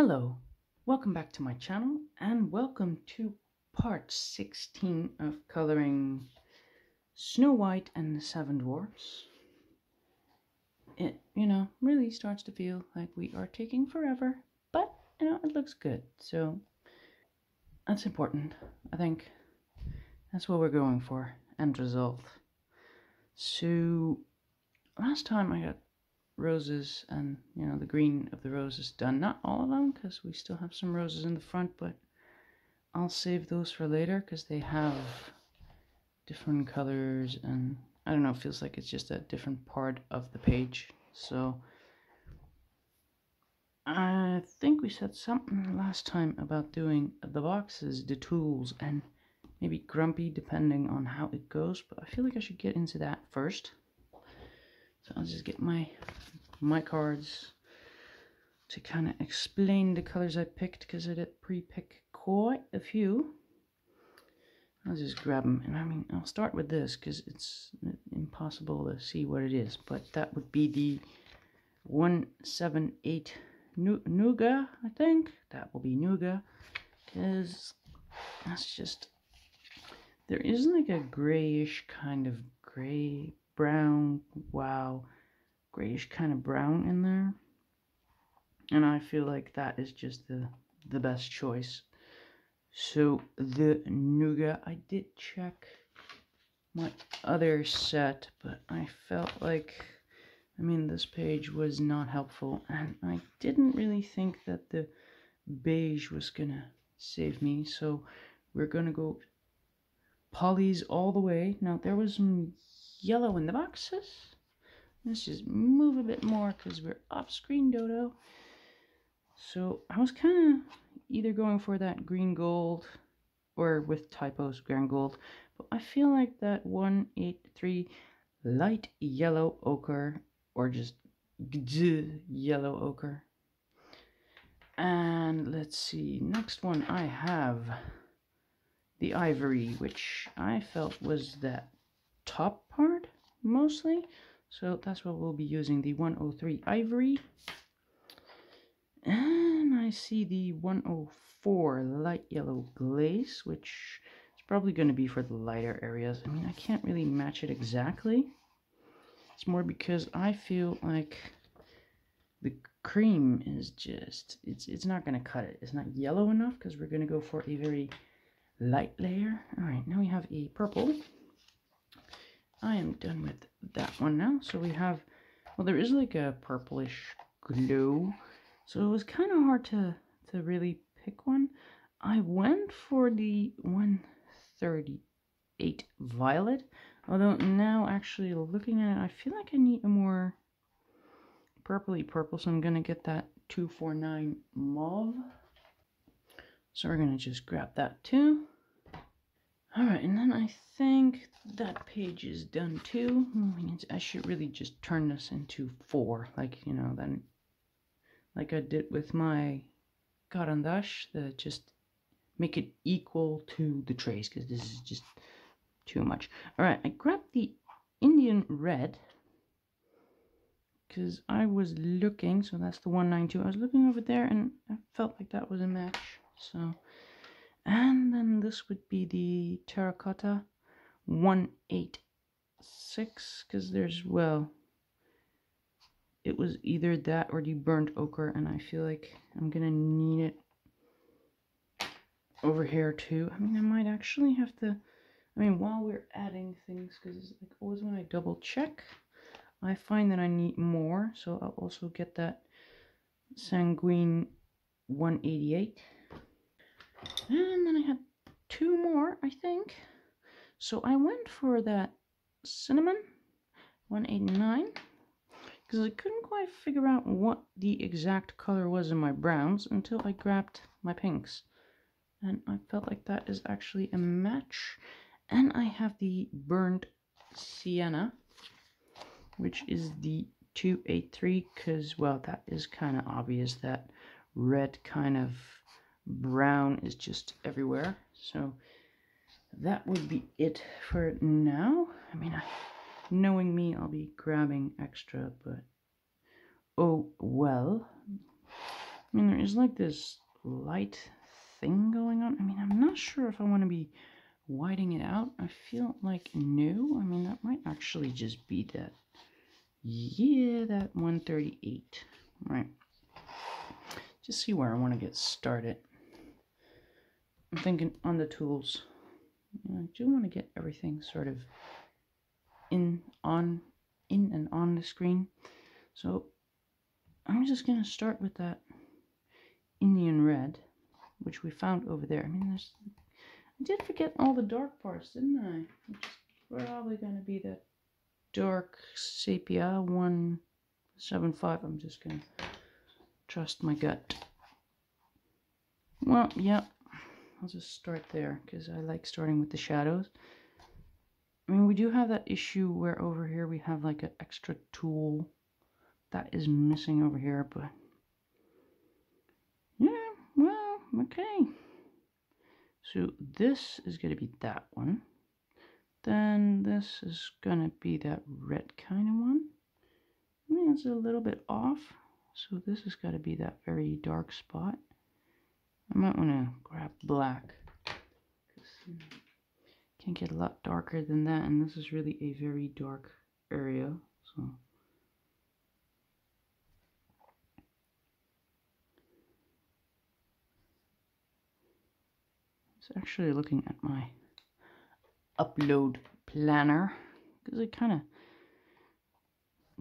Hello, welcome back to my channel and welcome to part 16 of coloring Snow White and the Seven Dwarfs. It, really starts to feel like we are taking forever, but, it looks good, so that's important. I think that's what we're going for, end result. So, last time I got roses and, the green of the roses done. Not all of them, because we still have some roses in the front, but I'll save those for later because they have different colors and I don't know, it feels like it's just a different part of the page. So I think we said something last time about doing the boxes, the tools, and maybe grumpy depending on how it goes, but I feel like I should get into that first. So I'll just get my cards to kind of explain the colors I picked because I did pre-pick quite a few. I'll just grab them, and I'll start with this because it's impossible to see what it is, but that would be the 178 Nougat, I think. That will be Nougat, because that's just, there is like a grayish kind of gray, brown, grayish kind of brown in there, and I feel like that is just the best choice. So the Nougat, I did check my other set, but I felt like, this page was not helpful, and I didn't really think that the beige was gonna save me, so we're gonna go polys all the way. Now, there was some yellow in the boxes. Let's just move a bit more because we're off screen, Dodo. So I was kind of either going for that green gold or with typos green gold, but I feel like that 183 light yellow ochre or just yellow ochre. And let's see, next one I have the ivory, which I felt was that top part mostly, so that's what we'll be using, the 103 ivory. And I see the 104 light yellow glaze, which is probably going to be for the lighter areas. I can't really match it exactly. It's more because I feel like the cream is just, it's not going to cut it. It's not yellow enough because we're going to go for a very light layer. Alright, now we have a purple. I am done with that one now. So we have, well, there is like a purplish glow. So it was kind of hard to really pick one. I went for the 138 violet, although now actually looking at it, I feel like I need a more purpley purple, so I'm going to get that 249 mauve. So we're going to just grab that too. Alright, and then I think that page is done too. I should really just turn this into 4, like, then like I did with my Garandash, just make it equal to the trace, because this is just too much. Alright, I grabbed the Indian red, because I was looking, so that's the 192, I was looking over there, and I felt like that was a match, so, and then this would be the terracotta 186, because there's, well, it was either that or the burnt ochre, and I feel like I'm gonna need it over here too. I might actually have to, while we're adding things, because it's like always when I double check, I find that I need more, so I'll also get that sanguine 188. And then I had 2 more, I think. So I went for that cinnamon 189. Because I couldn't quite figure out what the exact color was in my browns until I grabbed my pinks. And I felt like that is actually a match. And I have the burnt sienna, which is the 283, because, well, that is kind of obvious. That red kind of brown is just everywhere. So that would be it for now. Knowing me, I'll be grabbing extra, but oh well. I mean, there is like this light thing going on. I mean, I'm not sure if I want to be whiting it out. I feel like no. I mean, that might actually just be that. Yeah, that 138. Right. Just see where I want to get started. I'm thinking on the tools. I do want to get everything sort of in and on the screen. So I'm just going to start with that Indian red, which we found over there. I mean, I did forget all the dark parts, didn't I? Which is probably going to be that dark sepia 175. I'm just going to trust my gut. Well, yeah, I'll just start there because I like starting with the shadows. I mean, we do have that issue where over here we have like an extra tool that is missing over here, but yeah, well, okay. So this is going to be that one. Then this is going to be that red kind of one. I mean, it's a little bit off. So this has got to be that very dark spot. I might want to grab black. Can't get a lot darker than that. And this is really a very dark area. So it's actually looking at my upload planner because I kind of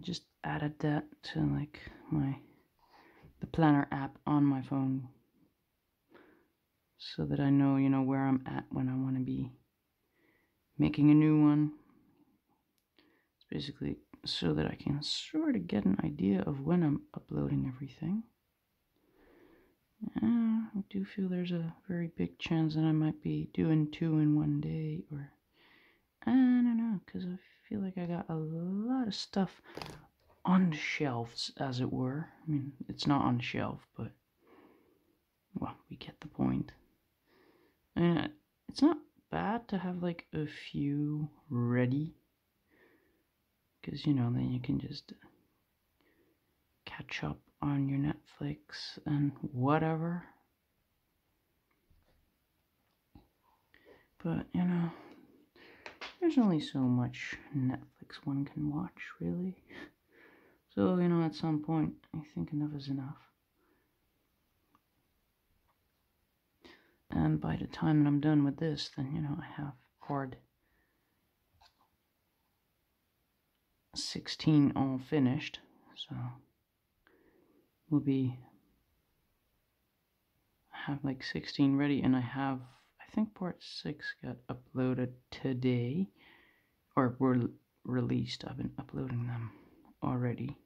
just added that to like the planner app on my phone so that I know, you know, where I'm at when I want to be making a new one. It's basically so that I can sort of get an idea of when I'm uploading everything. I do feel there's a very big chance that I might be doing 2 in one day, or I don't know, because I feel like I got a lot of stuff on the shelves, as it were. I mean, it's not on the shelf, but well, we get the point. And it's not bad to have like a few ready, because you know, then you can just catch up on your Netflix and whatever. But you know, there's only so much Netflix one can watch, really. So, you know, at some point, I think enough is enough. And by the time that I'm done with this, then, you know, I have part 16 all finished. So, we'll be, I have like 16 ready, and I think part 6 got uploaded today, or were released. I've been uploading them already,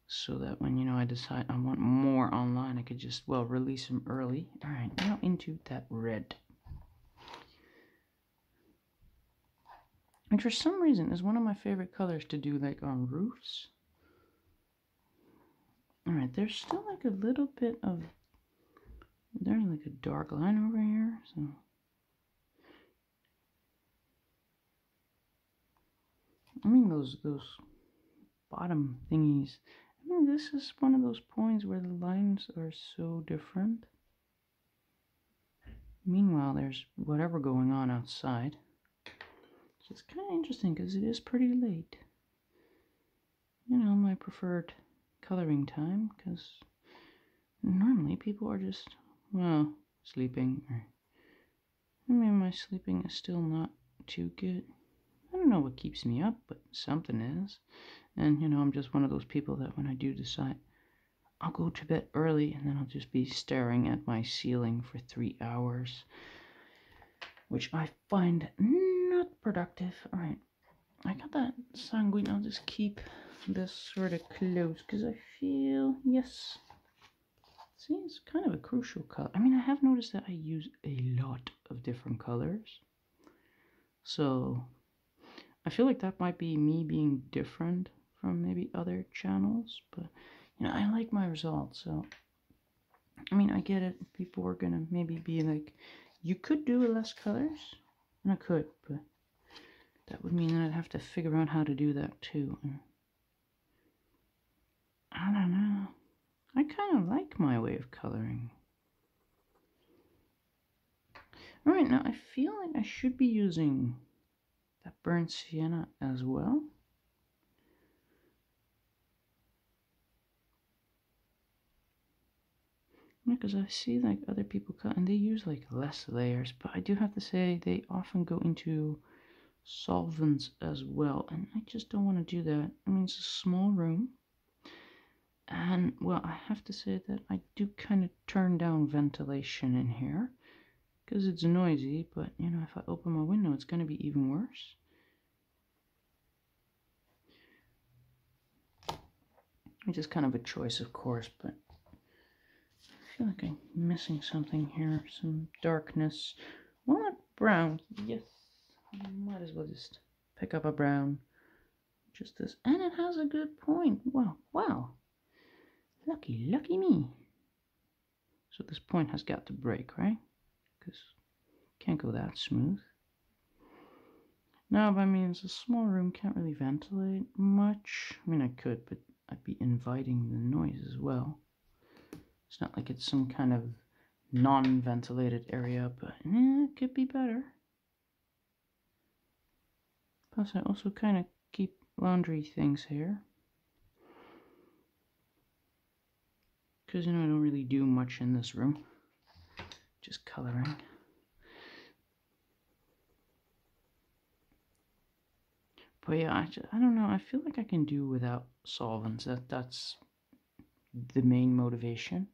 so that when, you know, I decide I want more online, I could just, well, release them early. All right, now into that red, which for some reason is one of my favorite colors to do like on roofs. All right, there's still like a little bit of, there's like a dark line over here, so I mean those bottom thingies. I mean, this is one of those points where the lines are so different. Meanwhile, there's whatever going on outside. So it's kind of interesting because it is pretty late. You know, my preferred coloring time, because normally people are just, well, sleeping. Or I mean, my sleeping is still not too good. I don't know what keeps me up, but something is. And, you know, I'm just one of those people that when I do decide, I'll go to bed early, and then I'll just be staring at my ceiling for 3 hours, which I find not productive. Alright, I got that sanguine. I'll just keep this sort of close, because I feel, yes, see, it's kind of a crucial color. I mean, I have noticed that I use a lot of different colors, so I feel like that might be me being different from maybe other channels, but you know, I like my results. So I mean, I get it, people are gonna maybe be like, you could do less colors, and I could, but that would mean that I'd have to figure out how to do that too. I don't know, I kind kind of like my way of coloring. Alright, now I feel like I should be using that burnt sienna as well. Because I see like other people cut and they use like less layers, but I do have to say they often go into solvents as well, and I just don't want to do that. I mean, it's a small room, and well, I have to say that I do kind of turn down ventilation in here because it's noisy, but you know, if I open my window it's going to be even worse. It's just kind of a choice, of course, but I feel like I'm missing something here. Some darkness. Well, not brown. Yes, I might as well just pick up a brown. Just this. And it has a good point. Wow, wow. Lucky, lucky me. So this point has got to break, right? Because can't go that smooth. No, but I mean, it's a small room. Can't really ventilate much. I mean, I could, but I'd be inviting the noise as well. It's not like it's some kind of non-ventilated area, but it could be better. Plus, I also kind of keep laundry things here. Because, you know, I don't really do much in this room. Just coloring. But yeah, I don't know. I feel like I can do without solvents. That's the main motivation.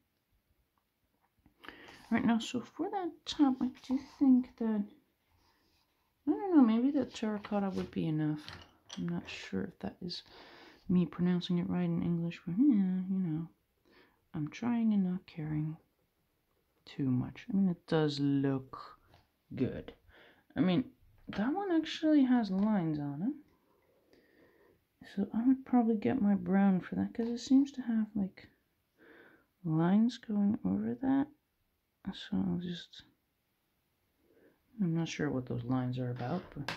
Right now, so for that top, I do think that, I don't know, maybe the terracotta would be enough. I'm not sure if that is me pronouncing it right in English, but yeah, you know, I'm trying and not caring too much. I mean, it does look good. I mean, that one actually has lines on it. So I would probably get my brown for that, because it seems to have, like, lines going over that. So I'll just, I'm not sure what those lines are about, but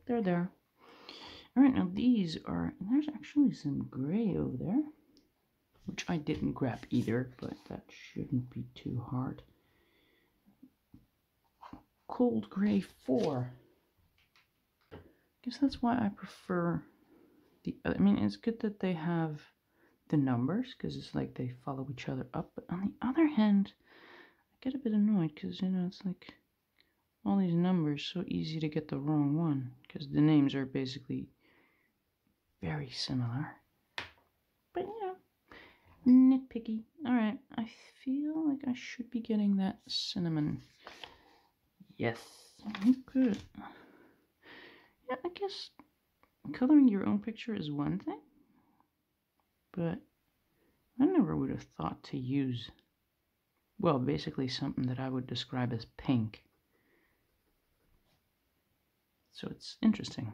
they're there. Alright, now these are, there's actually some gray over there, which I didn't grab either, but that shouldn't be too hard. Cold gray 4. I guess that's why I prefer the, I mean, it's good that they have the numbers, because it's like they follow each other up, but on the other hand, I get a bit annoyed, because, you know, it's like all these numbers, so easy to get the wrong one, because the names are basically very similar. But, you know, nitpicky. Alright, I feel like I should be getting that cinnamon. Yes. Good. Yeah, I guess coloring your own picture is one thing, but I never would have thought to use, well, basically something that I would describe as pink. So it's interesting.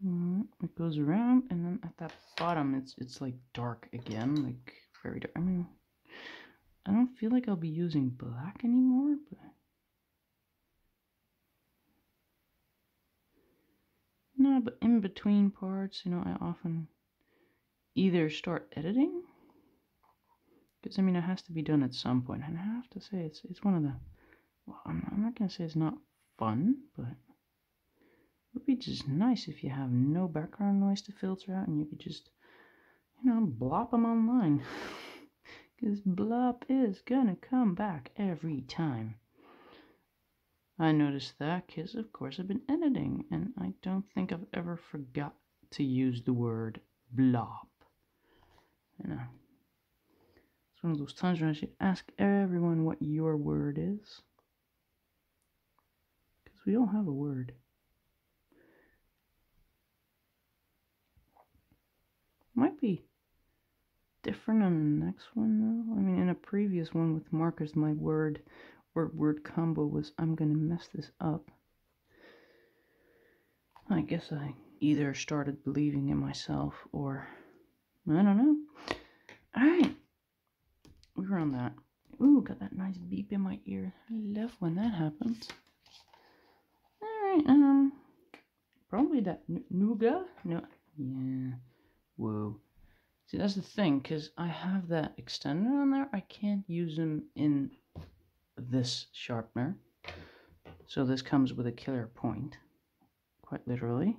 It goes around, and then at that bottom, it's like dark again, like very dark. I mean, I don't feel like I'll be using black anymore, but no, but in between parts, you know, I often either start editing, because I mean, it has to be done at some point, and I have to say, it's one of the, well, I'm not gonna say it's not fun, but it would be just nice if you have no background noise to filter out and you could just, you know, blop them online. Because blop is gonna come back every time. I noticed that because, of course, I've been editing and I don't think I've ever forgot to use the word blob. You know, it's one of those times where I should ask everyone what your word is. Because we all have a word. Might be different on the next one though. I mean, in a previous one with markers, my word or word combo was I'm gonna mess this up. I guess I either started believing in myself or I don't know. Alright. We were on that. Ooh, got that nice beep in my ear. I love when that happens. Alright, probably that nougat? No. Yeah. Whoa. See, that's the thing, because I have that extender on there. I can't use them in this sharpener. So this comes with a killer point, quite literally.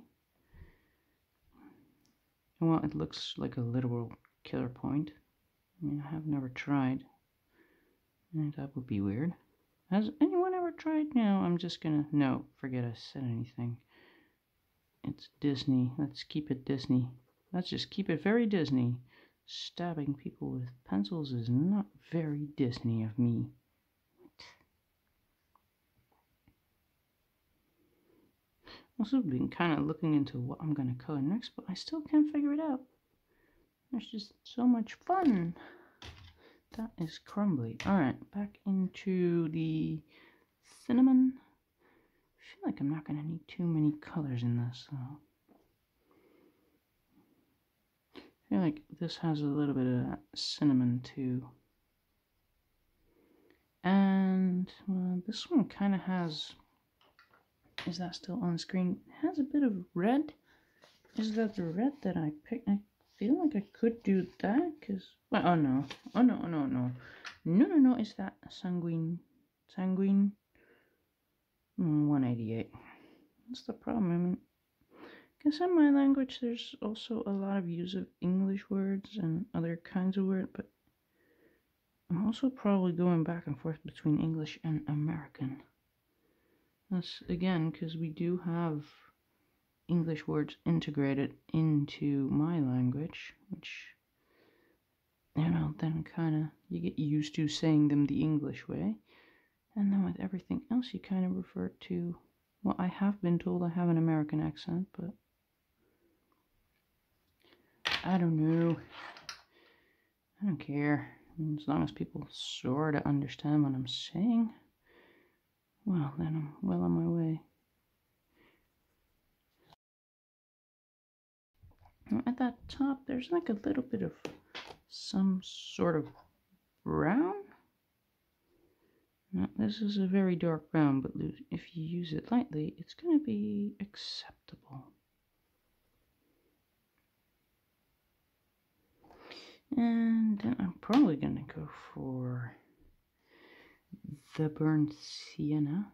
Well, it looks like a literal killer point. I mean, I have never tried. That would be weird. Has anyone ever tried? No, I'm just gonna... No, forget I said anything. It's Disney. Let's keep it Disney. Let's just keep it very Disney. Stabbing people with pencils is not very Disney of me. Also been kind of looking into what I'm going to color next, but I still can't figure it out. There's just so much fun. That is crumbly. Alright, back into the cinnamon. I feel like I'm not going to need too many colors in this, though. I feel like this has a little bit of cinnamon, too. And, well, this one kind of has... Is that still on screen? It has a bit of red. Is that the red that I picked? I feel like I could do that, because... Well, oh no. Oh no, oh no, no. No, no, no, is that sanguine? Sanguine? 188. That's the problem. I mean, I guess in my language there's also a lot of use of English words and other kinds of words, but I'm also probably going back and forth between English and American. That's, again, because we do have English words integrated into my language, which, you know, then kind of, you get used to saying them the English way. And then with everything else, you kind of refer to, well, I have been told I have an American accent, but I don't know. I don't care. I mean, as long as people sort of understand what I'm saying, well, then I'm well on my way. At that top, there's like a little bit of some sort of brown. Now, this is a very dark brown, but if you use it lightly, it's going to be acceptable. And then I'm probably going to go for the burnt sienna.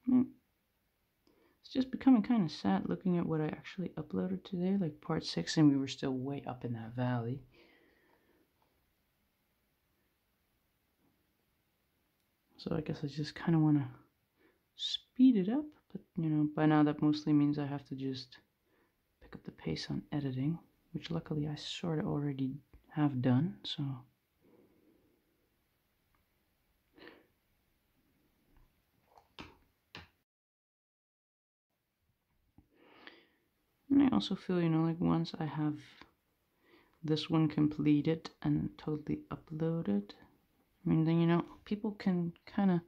It's just becoming kind of sad looking at what I actually uploaded today, like part 6, and we were still way up in that valley. So I guess I just kind of want to speed it up, but you know, by now that mostly means I have to just pick up the pace on editing, which luckily I sort of already have done, so... And I also feel, you know, like once I have this one completed and totally uploaded, I mean, then, you know, people can kind of,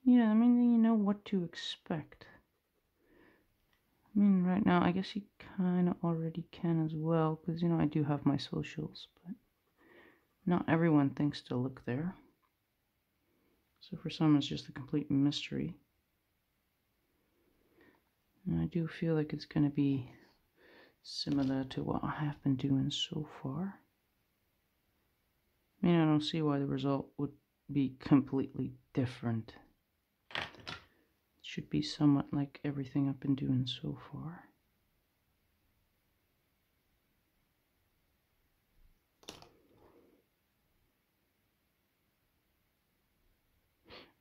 yeah, I mean, then you know what to expect. I mean, right now, I guess you kind of already can as well, because, you know, I do have my socials, but not everyone thinks to look there. So for some, it's just a complete mystery. And I do feel like it's going to be similar to what I have been doing so far. I mean, I don't see why the result would be completely different. It should be somewhat like everything I've been doing so far.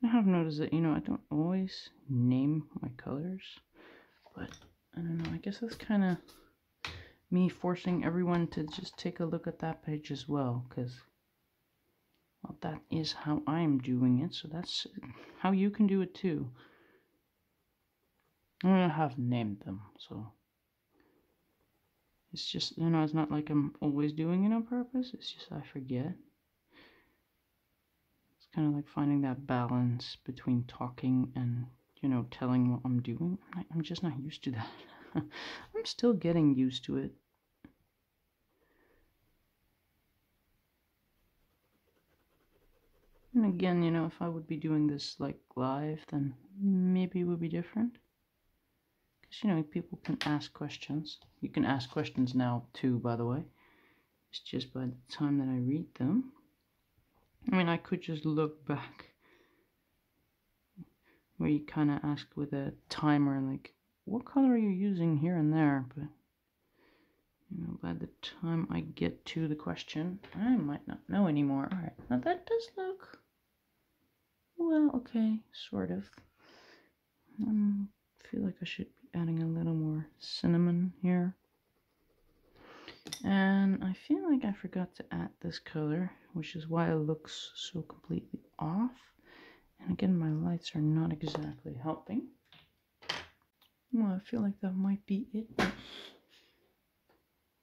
I have noticed that, you know, I don't always name my colors, but I don't know, I guess that's kind of me forcing everyone to just take a look at that page as well, because, well, that is how I'm doing it, so that's how you can do it too. I have named them, so it's just, you know, it's not like I'm always doing it on purpose, it's just I forget. It's kind of like finding that balance between talking and, you know, telling what I'm doing. I'm just not used to that. I'm still getting used to it. And again, you know, if I would be doing this like live, then maybe it would be different. Because, you know, people can ask questions. You can ask questions now too, by the way. It's just by the time that I read them. I mean, I could just look back where you kind of ask with a timer, like, what color are you using here and there? But, you know, by the time I get to the question, I might not know anymore. Alright, now that does look, well, okay, sort of. I feel like I should be adding a little more cinnamon here. And I feel like I forgot to add this color, which is why it looks so completely off. And again, my lights are not exactly helping. Well, I feel like that might be it.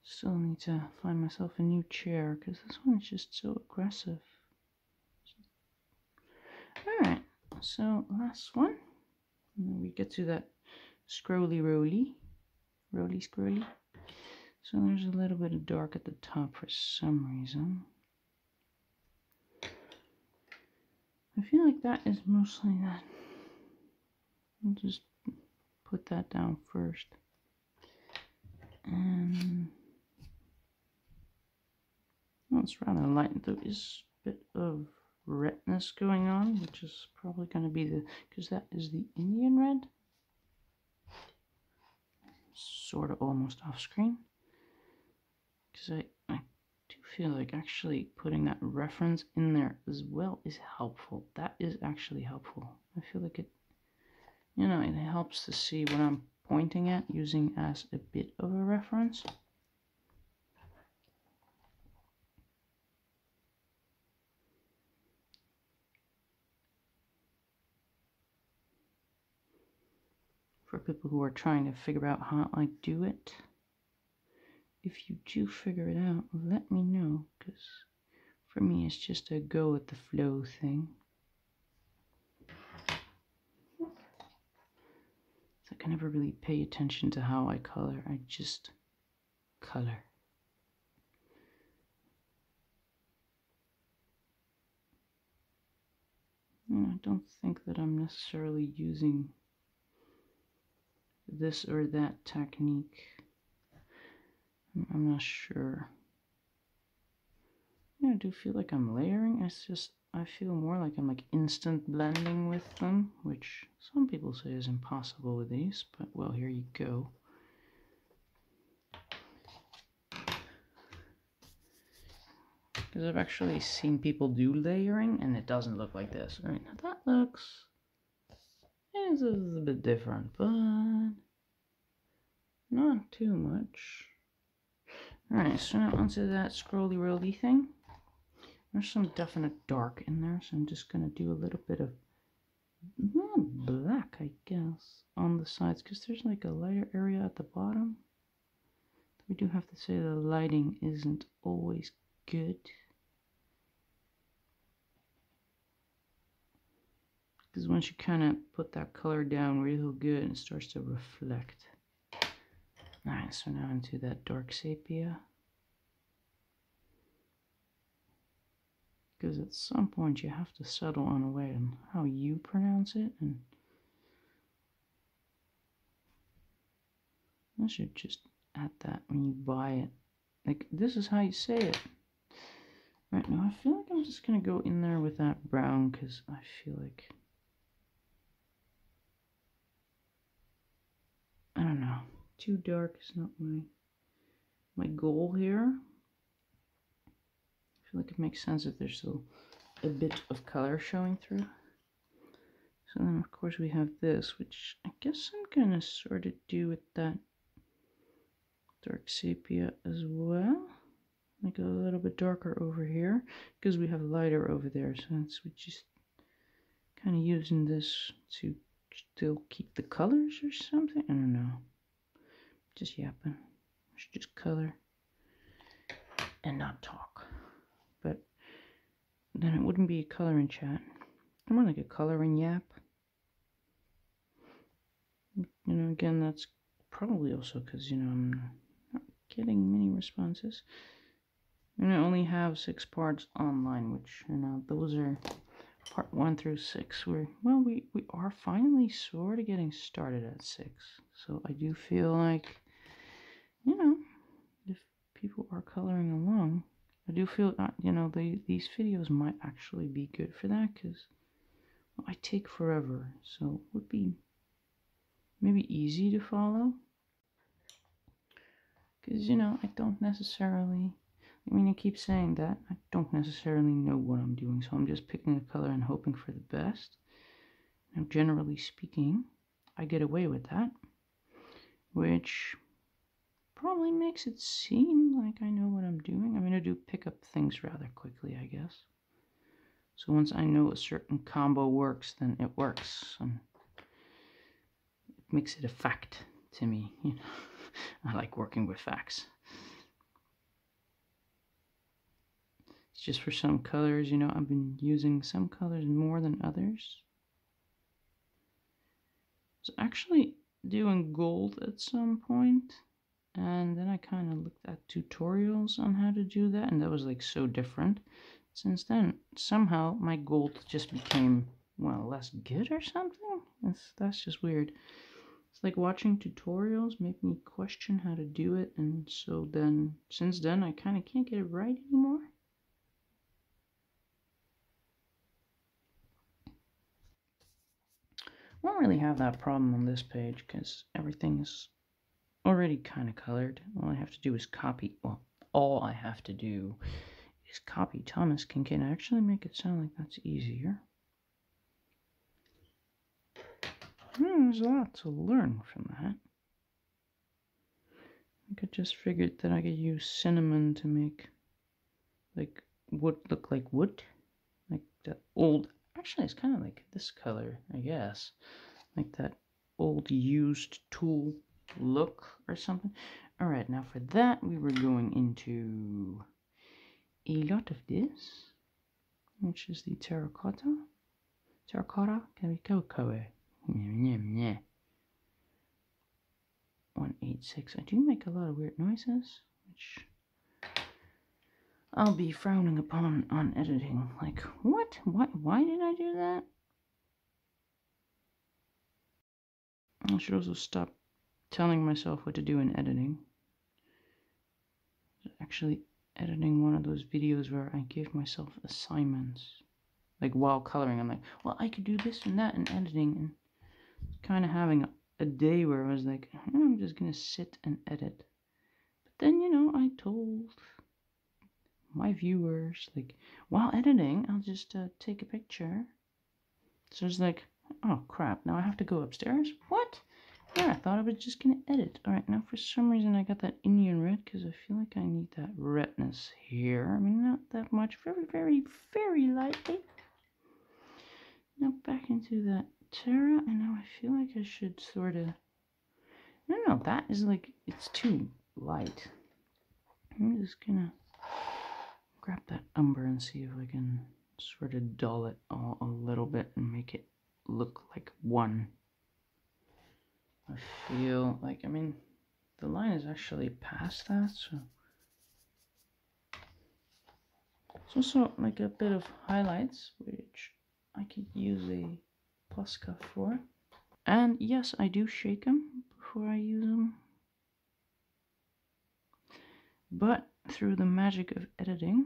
Still need to find myself a new chair, because this one is just so aggressive. Alright, so last one. And then we get to that scrolly scrolly. So there's a little bit of dark at the top for some reason. I feel like that is mostly that. I'll just put that down first. And well, it's rather light. There is a bit of redness going on, which is probably going to be because that is the Indian red. Sort of almost off screen. Because I do feel like actually putting that reference in there as well is helpful. That is actually helpful. I feel like it, you know, it helps to see what I'm pointing at using as a bit of a reference. For people who are trying to figure out how I do it, if you do figure it out, let me know, because for me it's just a go with the flow thing. It's like I never really pay attention to how I color, I just color. And I don't think that I'm necessarily using this or that technique. I'm not sure. Yeah, I do feel like I'm layering. It's just, I feel more like I'm like instant blending with them, which some people say is impossible with these, but well, here you go. Because I've actually seen people do layering and it doesn't look like this. Alright, now that looks, yeah, it's a bit different, but not too much. Alright, so now onto that scrolly rolly thing. There's some definite dark in there, so I'm just going to do a little bit of black, I guess, on the sides, because there's like a lighter area at the bottom. We do have to say the lighting isn't always good. Because once you kind of put that color down real good, it starts to reflect. Alright, so now into that dark sepia. Because at some point you have to settle on a way on how you pronounce it, and I should just add that when you buy it. Like, this is how you say it. Right, now I feel like I'm just gonna go in there with that brown, because I feel like, I don't know, too dark is not my goal here. I feel like it makes sense if there's still a bit of color showing through. So then of course we have this, which I guess I'm gonna sort of do with that dark sepia as well. Make it a little bit darker over here, because we have lighter over there, so we're just kind of using this to still keep the colors or something. I don't know. Just yapping. I should just color and not talk. But then it wouldn't be a color in chat. More like a color in yap. You know, again, that's probably also because, you know, I'm not getting many responses. And I only have 6 parts online, which, you know, those are part 1 through 6. Well, we are finally sort of getting started at 6. So I do feel like, you know, if people are coloring along, I do feel, you know, these videos might actually be good for that, because I take forever, so it would be maybe easy to follow. Because, you know, I don't necessarily, I mean, I keep saying that, I don't necessarily know what I'm doing, so I'm just picking a color and hoping for the best. Now, generally speaking, I get away with that, which probably makes it seem like I know what I'm doing. I mean, I do pick up things rather quickly, I guess. So once I know a certain combo works, then it works, and it makes it a fact to me, you know. I like working with facts. It's just for some colors, you know, I've been using some colors more than others. I was actually doing gold at some point, and then I kind of looked at tutorials on how to do that, and that was like so different. Since then, somehow my gold just became, well, less good or something. That's just weird. It's like watching tutorials make me question how to do it, and so then, since then, I kind of can't get it right anymore. I don't really have that problem on this page because everything's already kind of colored. All I have to do is copy, well, all I have to do is copy Thomas Kinkade and actually make it sound like that's easier. There's a lot to learn from that. I could just figured that I could use cinnamon to make like wood look like wood, like that old, actually it's kind of like this color, I guess, like that old used tool look or something. All right, now for that we were going into a lot of this, which is the terracotta. Can we go koe? 186. I do make a lot of weird noises, which I'll be frowning upon on editing. Like, what? Why did I do that? I should also stop telling myself what to do in editing. Actually editing one of those videos where I give myself assignments. Like while coloring, I'm like, well, I could do this and that in editing, and kind of having a day where I was like, I'm just gonna sit and edit. But then, you know, I told my viewers, like, while editing, I'll just take a picture. So it's like, oh crap, now I have to go upstairs? What? Yeah, I thought I was just gonna edit. Alright, now for some reason I got that Indian red because I feel like I need that redness here. I mean, not that much, very, very, very lightly. Now back into that Terra, and now I feel like I should sort of, no, that is like, it's too light. I'm just gonna grab that umber and see if I can sort of dull it all a little bit and make it look like one. I feel like, I mean, the line is actually past that, so it's also like a bit of highlights, which I could use a Posca for. And yes, I do shake them before I use them, but through the magic of editing,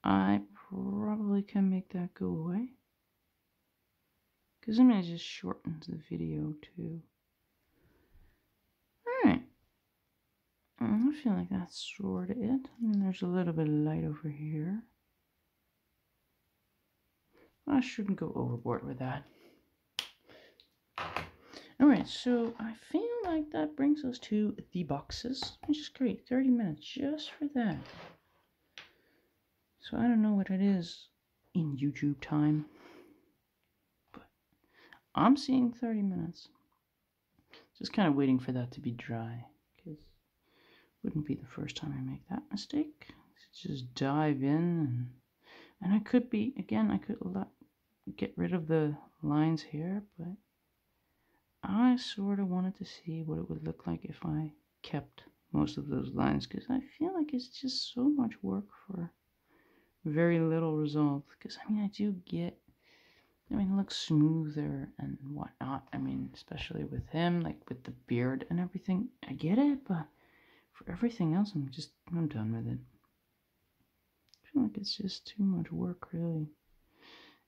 I probably can make that go away. Because I mean, it just shortens the video too. Alright. I feel like that's sort of it. I mean, there's a little bit of light over here. I shouldn't go overboard with that. Alright, so I feel like that brings us to the boxes, which is great. 30 minutes just for that. So I don't know what it is in YouTube time, but I'm seeing 30 minutes. Just kind of waiting for that to be dry, because it wouldn't be the first time I make that mistake. Just dive in, and I could be, again, I could get rid of the lines here, but I sort of wanted to see what it would look like if I kept most of those lines, because I feel like it's just so much work for very little result. Because, I mean, I do get, I mean, it looks smoother and whatnot. I mean, especially with him, like with the beard and everything. I get it, but for everything else, I'm done with it. I feel like it's just too much work, really.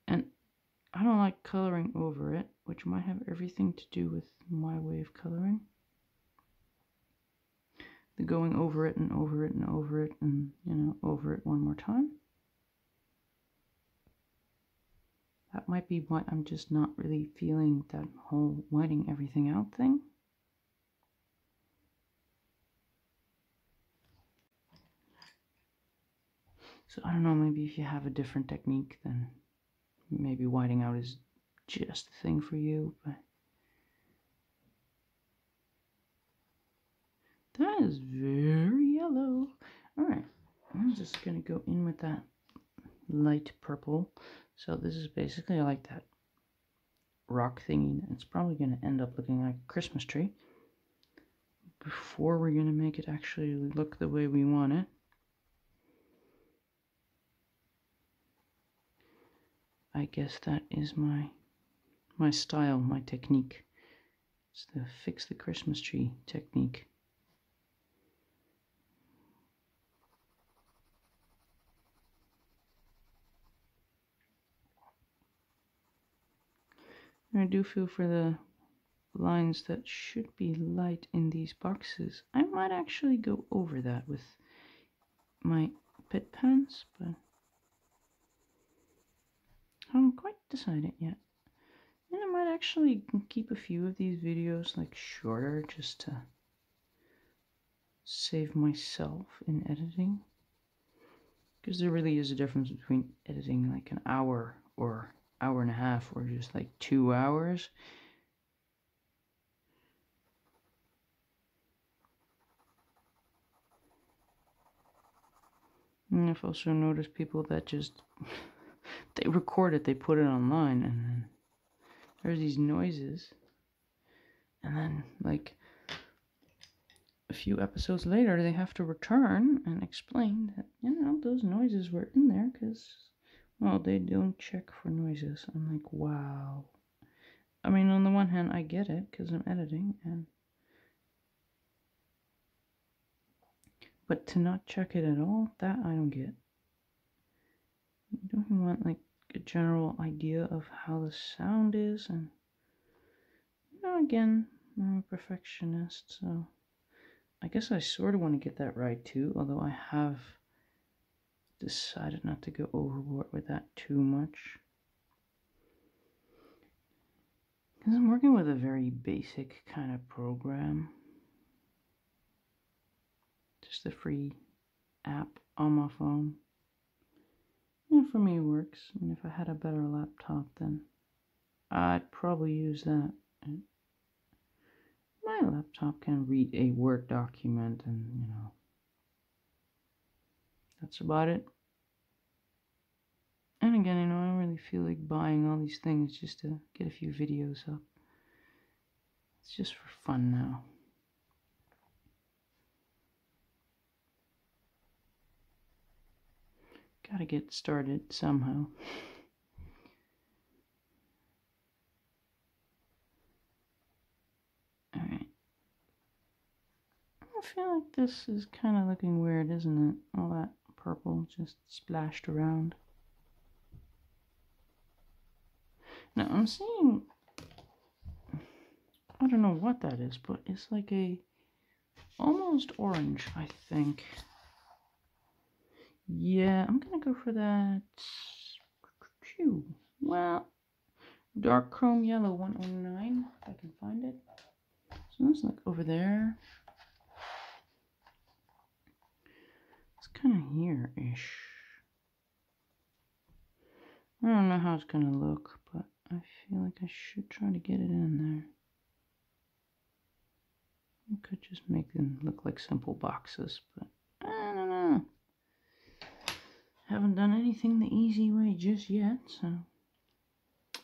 And I don't like coloring over it, which might have everything to do with my way of coloring. The going over it and over it and over it and, you know, over it one more time. That might be why I'm just not really feeling that whole whiting everything out thing. So I don't know, maybe if you have a different technique, then maybe whiting out is just the thing for you, but that is very yellow. Alright, I'm just gonna go in with that light purple. So this is basically like that rock thingy. It's probably gonna end up looking like a Christmas tree before we're gonna make it actually look the way we want it. I guess that is my style, my technique. It's the fix the Christmas tree technique. And I do feel for the lines that should be light in these boxes, I might actually go over that with my pit pens, but I haven't quite decided yet. And I might actually keep a few of these videos like shorter just to save myself in editing. Because there really is a difference between editing like an hour or hour and a half or just like 2 hours. And I've also noticed people that just they record it, they put it online, and then there's these noises, and then like a few episodes later they have to return and explain that, you know, those noises were in there because, well, they don't check for noises. I'm like, wow. I mean, on the one hand, I get it because I'm editing, but to not check it at all, that I don't get. Don't you want like a general idea of how the sound is? And, you know, again, I'm a perfectionist, so I guess I sort of want to get that right too, although I have decided not to go overboard with that too much. Because I'm working with a very basic kind of program. Just a free app on my phone. And for me it works. I mean, if I had a better laptop, then I'd probably use that. My laptop can read a Word document and, you know, that's about it. And again, you know, I don't really feel like buying all these things just to get a few videos up. It's just for fun now. Gotta get started somehow. Alright. I feel like this is kind of looking weird, isn't it? All that purple just splashed around. Now I'm seeing, I don't know what that is, but it's like a almost orange, I think. Yeah, I'm gonna go for that. Phew. Well, dark chrome yellow 109, if I can find it. So that's like over there. It's kind of here-ish. I don't know how it's gonna look, but I feel like I should try to get it in there. I could just make them look like simple boxes, but I don't know. Haven't done anything the easy way just yet, so I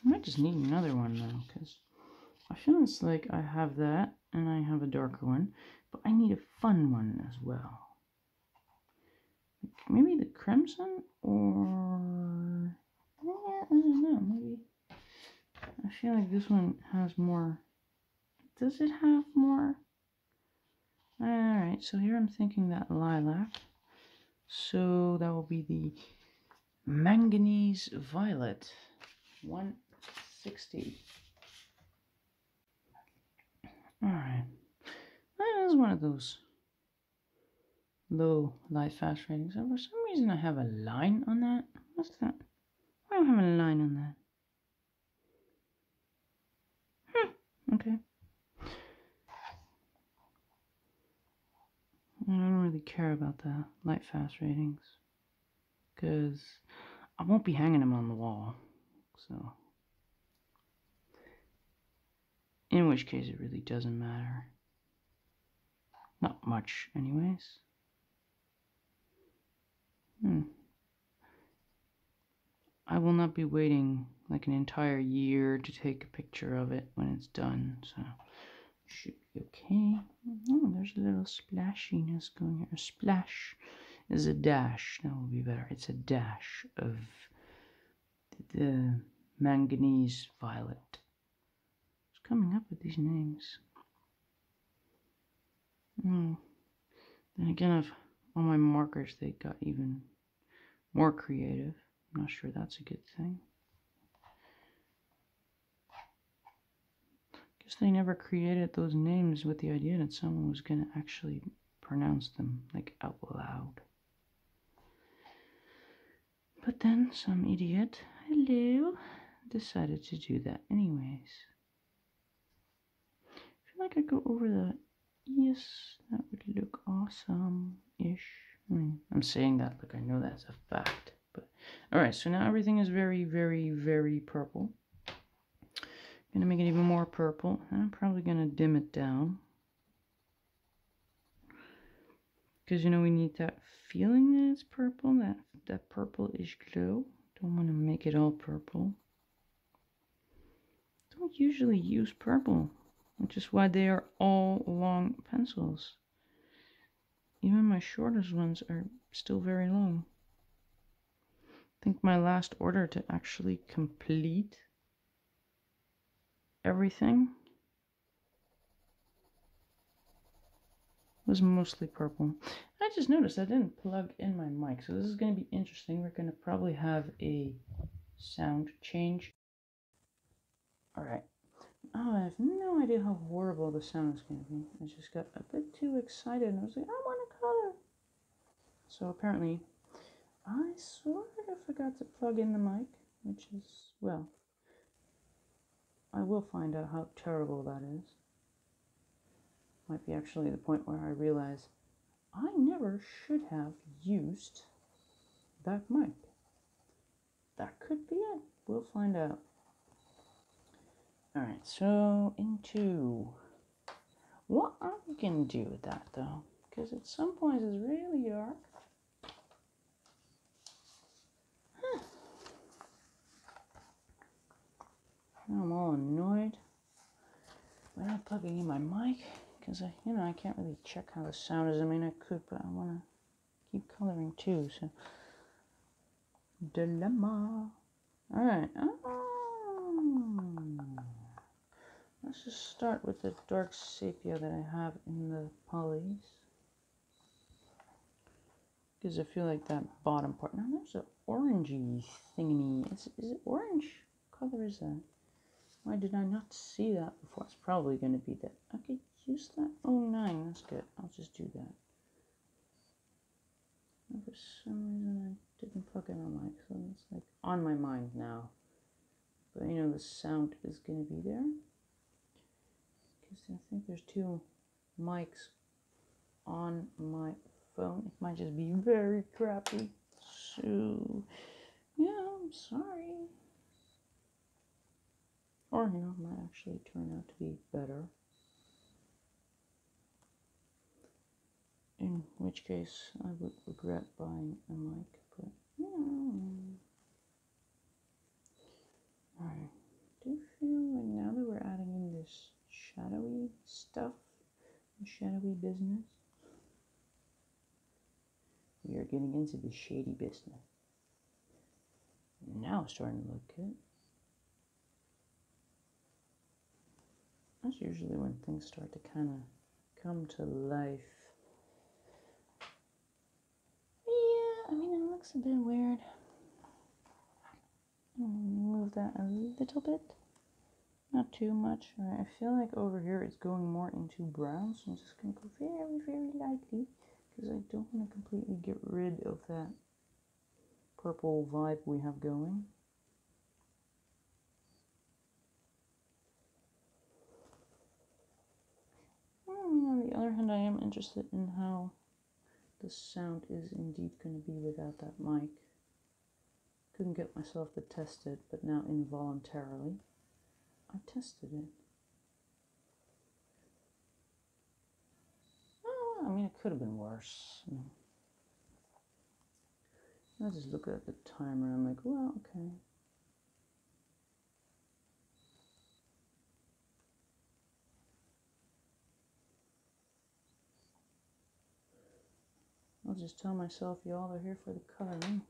might just need another one now, because I feel it's like I have that, and I have a darker one, but I need a fun one as well. Like maybe the crimson, or yeah, I don't know, maybe I feel like this one has more. Does it have more? Alright, so here I'm thinking that lilac, so that will be the manganese violet, 160. Alright, that is one of those low light fast ratings. And for some reason I have a line on that. What's that? I don't have a line on that. Okay. I don't really care about the light fast ratings because I won't be hanging them on the wall. So, in which case it really doesn't matter. Not much, anyways. I will not be waiting like an entire year to take a picture of it when it's done, so should be okay. Oh, there's a little splashiness going here. A splash is a dash. That will be better. It's a dash of the manganese violet. It's coming up with these names. Then again, on my markers, they got even more creative. I'm not sure that's a good thing. Guess they never created those names with the idea that someone was going to actually pronounce them like out loud. But then some idiot, hello, decided to do that anyways. I feel like I go over that. Yes, that would look awesome-ish. I mean, I'm saying that like I know that's a fact. But alright, so now everything is very, very, very purple. Gonna make it even more purple, and I'm probably gonna dim it down. Because you know we need that feeling that it's purple, that purple-ish glow. Don't want to make it all purple. Don't usually use purple, which is why they are all long pencils. Even my shortest ones are still very long. I think my last order to actually complete everything was mostly purple. I just noticed I didn't plug in my mic, so this is going to be interesting. We're going to probably have a sound change. Alright. Oh, I have no idea how horrible the sound is going to be. I just got a bit too excited and I was like, I want to color. So apparently, I sort of forgot to plug in the mic, which is, well, I will find out how terrible that is. Might be actually the point where I realize I never should have used that mic. That could be it. We'll find out. Alright, so into what are we going to do with that though? Because at some points it's really dark. Now I'm all annoyed by not plugging in my mic because I can't really check how the sound is. I mean, I could, but I want to keep coloring too. So dilemma. All right. Let's just start with the dark sepia that I have in the polys, because I feel like that bottom part. Now there's an orangey thingy. Is it orange? What color is that? Why did I not see that before? It's probably going to be that. I could use that. Oh, 9. That's good. I'll just do that. And for some reason I didn't plug in my mic, so it's like on my mind now. But the sound is going to be there. Because I think there's 2 mics on my phone. It might just be very crappy. So, yeah, I'm sorry. Or, it might actually turn out to be better. In which case, I would regret buying a mic, but, Alright, do you feel like now that we're adding in this shadowy stuff, shadowy business, we are getting into the shady business. Now it's starting to look good. That's usually when things start to kind of come to life. Yeah, I mean, it looks a bit weird. Move that a little bit. Not too much. Right, I feel like over here it's going more into brown, so I'm just going to go very, very lightly, because I don't want to completely get rid of that purple vibe we have going. On the other hand, I am interested in how the sound is indeed going to be without that mic. Couldn't get myself to test it, but now involuntarily I tested it. Oh, I mean, it could have been worse. I just look at the timer and I'm like, well, okay. I'll just tell myself y'all are here for the coloring.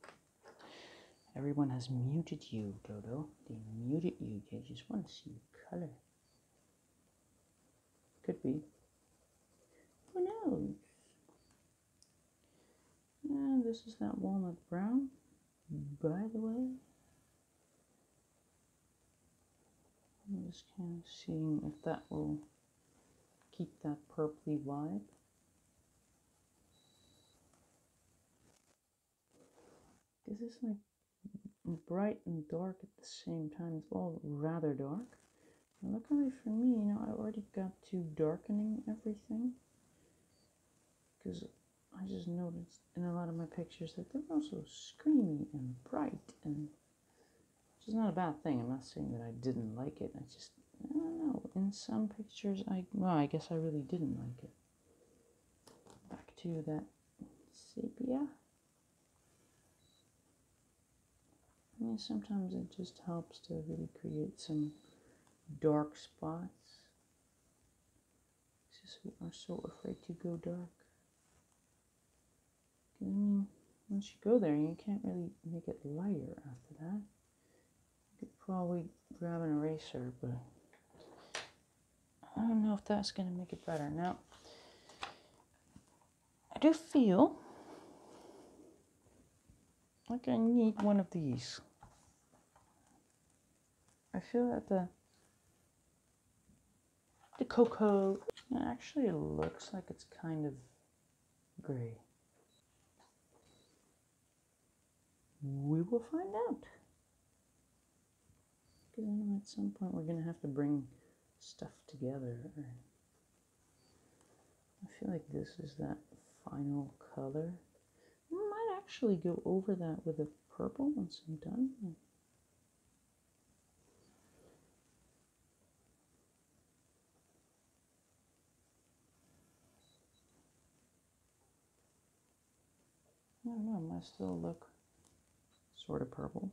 Everyone has muted you, Dodo. They muted you. They just want to see you color. Could be. Who knows? And this is that walnut brown, by the way. I'm just kind of seeing if that will keep that purpley vibe. This is like bright and dark at the same time. It's all rather dark. And luckily for me, you know, I already got to darkening everything, because I just noticed in a lot of my pictures that they're also screamy and bright, and which is not a bad thing. I'm not saying that I didn't like it. I don't know. In some pictures, I guess I really didn't like it. Back to that sepia. I mean, sometimes it just helps to really create some dark spots. It's just we are so afraid to go dark. I mean, once you go there, you can't really make it lighter after that. You could probably grab an eraser, but I don't know if that's going to make it better. Now, I do feel like I need one of these. I feel that the cocoa, actually it looks like it's kind of gray. We will find out. Because I know at some point we're going to have to bring stuff together. I feel like this is that final color. I might actually go over that with a purple once I'm done. I don't know, it might still look sort of purple.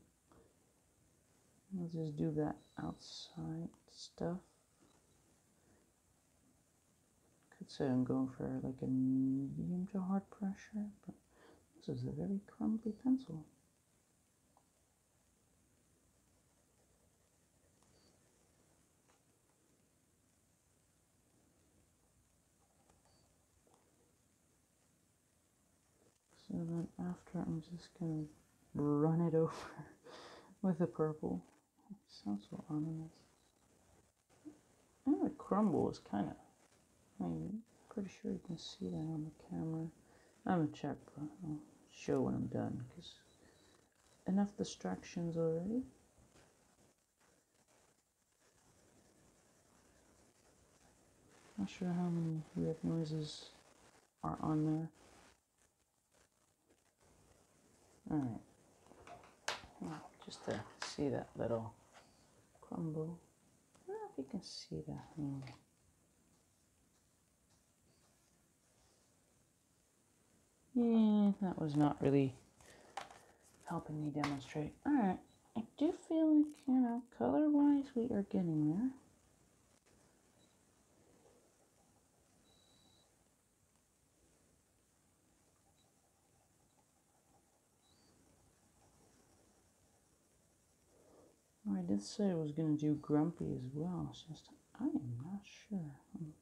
I'll just do that outside stuff. Could say I'm going for like a medium to hard pressure, but this is a very crumbly pencil. So then after, I'm just going to run it over with the purple. It sounds so ominous. And the crumble is kind of, I'm pretty sure you can see that on the camera. I'm going to check, but I'll show when I'm done, because enough distractions already. Not sure how many weird noises are on there. Alright. Now, just to see that little crumble. I don't know if you can see that. Yeah, that was not really helping me demonstrate. Alright, I do feel like, you know, color-wise we are getting there. Oh, I did say I was going to do Grumpy as well. It's just, I am not sure. I'm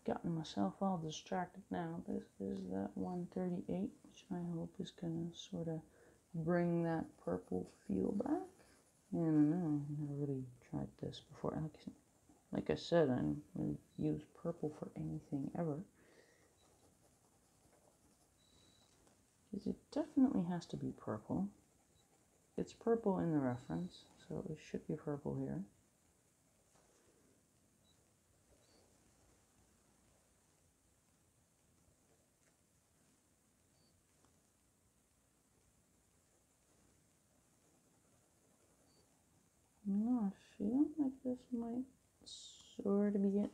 gotten myself all distracted now. This is that 138, which I hope is going to sort of bring that purple feel back. I don't know, I've never really tried this before. Like I said, I don't really use purple for anything ever. Because it definitely has to be purple. It's purple in the reference, so it should be purple here. No, I feel like this might sort of be it.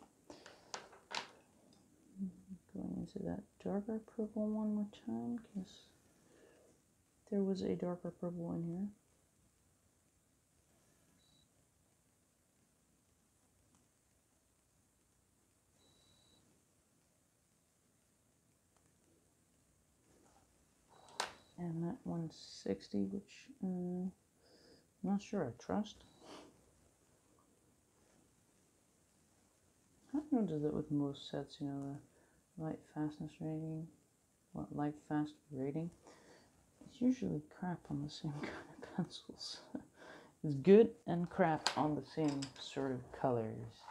Going into that darker purple one more time, because there was a darker purple in here. And that 160, which I'm not sure I trust. I've noticed that with most sets, you know, the light fastness rating, light fast rating, it's usually crap on the same kind of pencils. It's good and crap on the same sort of colors.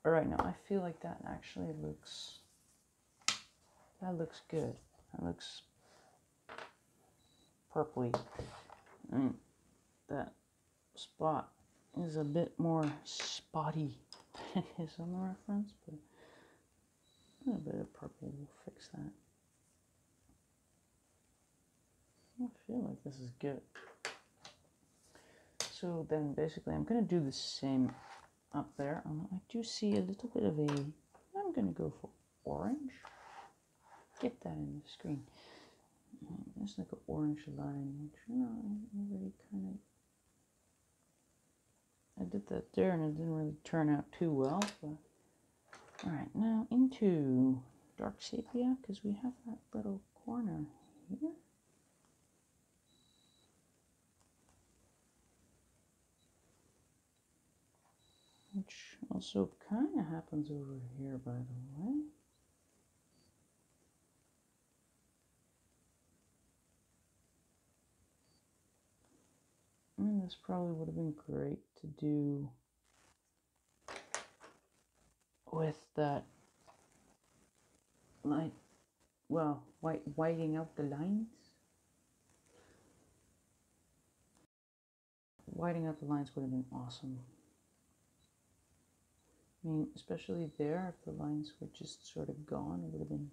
Alright, now I feel like that actually looks good. That looks purpley. I mean, that spot is a bit more spotty than it is on the reference, but a little bit of purple will fix that. I feel like this is good. So then basically I'm going to do the same up there. I do see a little bit of I'm going to go for orange. Get that in the screen. There's like an orange line, which, you know, I really kind of, I did that there and it didn't really turn out too well. But alright, now into dark sepia, because we have that little corner here. Which also kind of happens over here, by the way. And this probably would have been great to do with that light, well, whiting out the lines. Whiting out the lines would have been awesome. I mean, especially there, if the lines were just sort of gone, it would have been,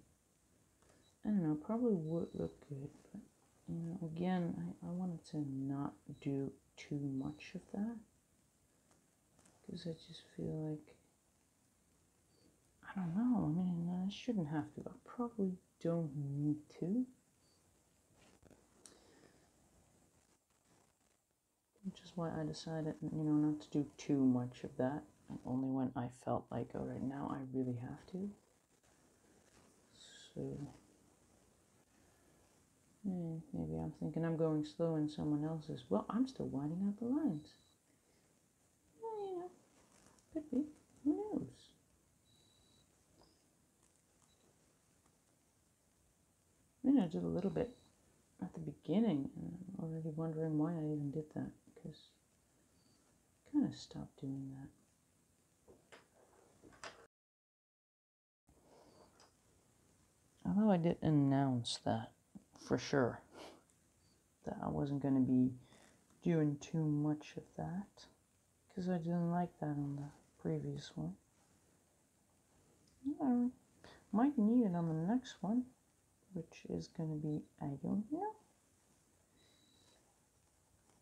I don't know, probably would look good. But, you know, again, I wanted to not do too much of that. Because I just feel like, I don't know, I mean, I shouldn't have to. I probably don't need to. Which is why I decided, you know, not to do too much of that. And only when I felt like, all right, now I really have to. So, maybe I'm thinking I'm going slow and someone else is, well, I'm still whiting out the lines. Well, you know, could be. Who knows? I mean, I did a little bit at the beginning, and I'm already wondering why I even did that, because I kind of stopped doing that. Although I did announce that, for sure, that I wasn't going to be doing too much of that, because I didn't like that on the previous one. I might need it on the next one, which is going to be, I don't know.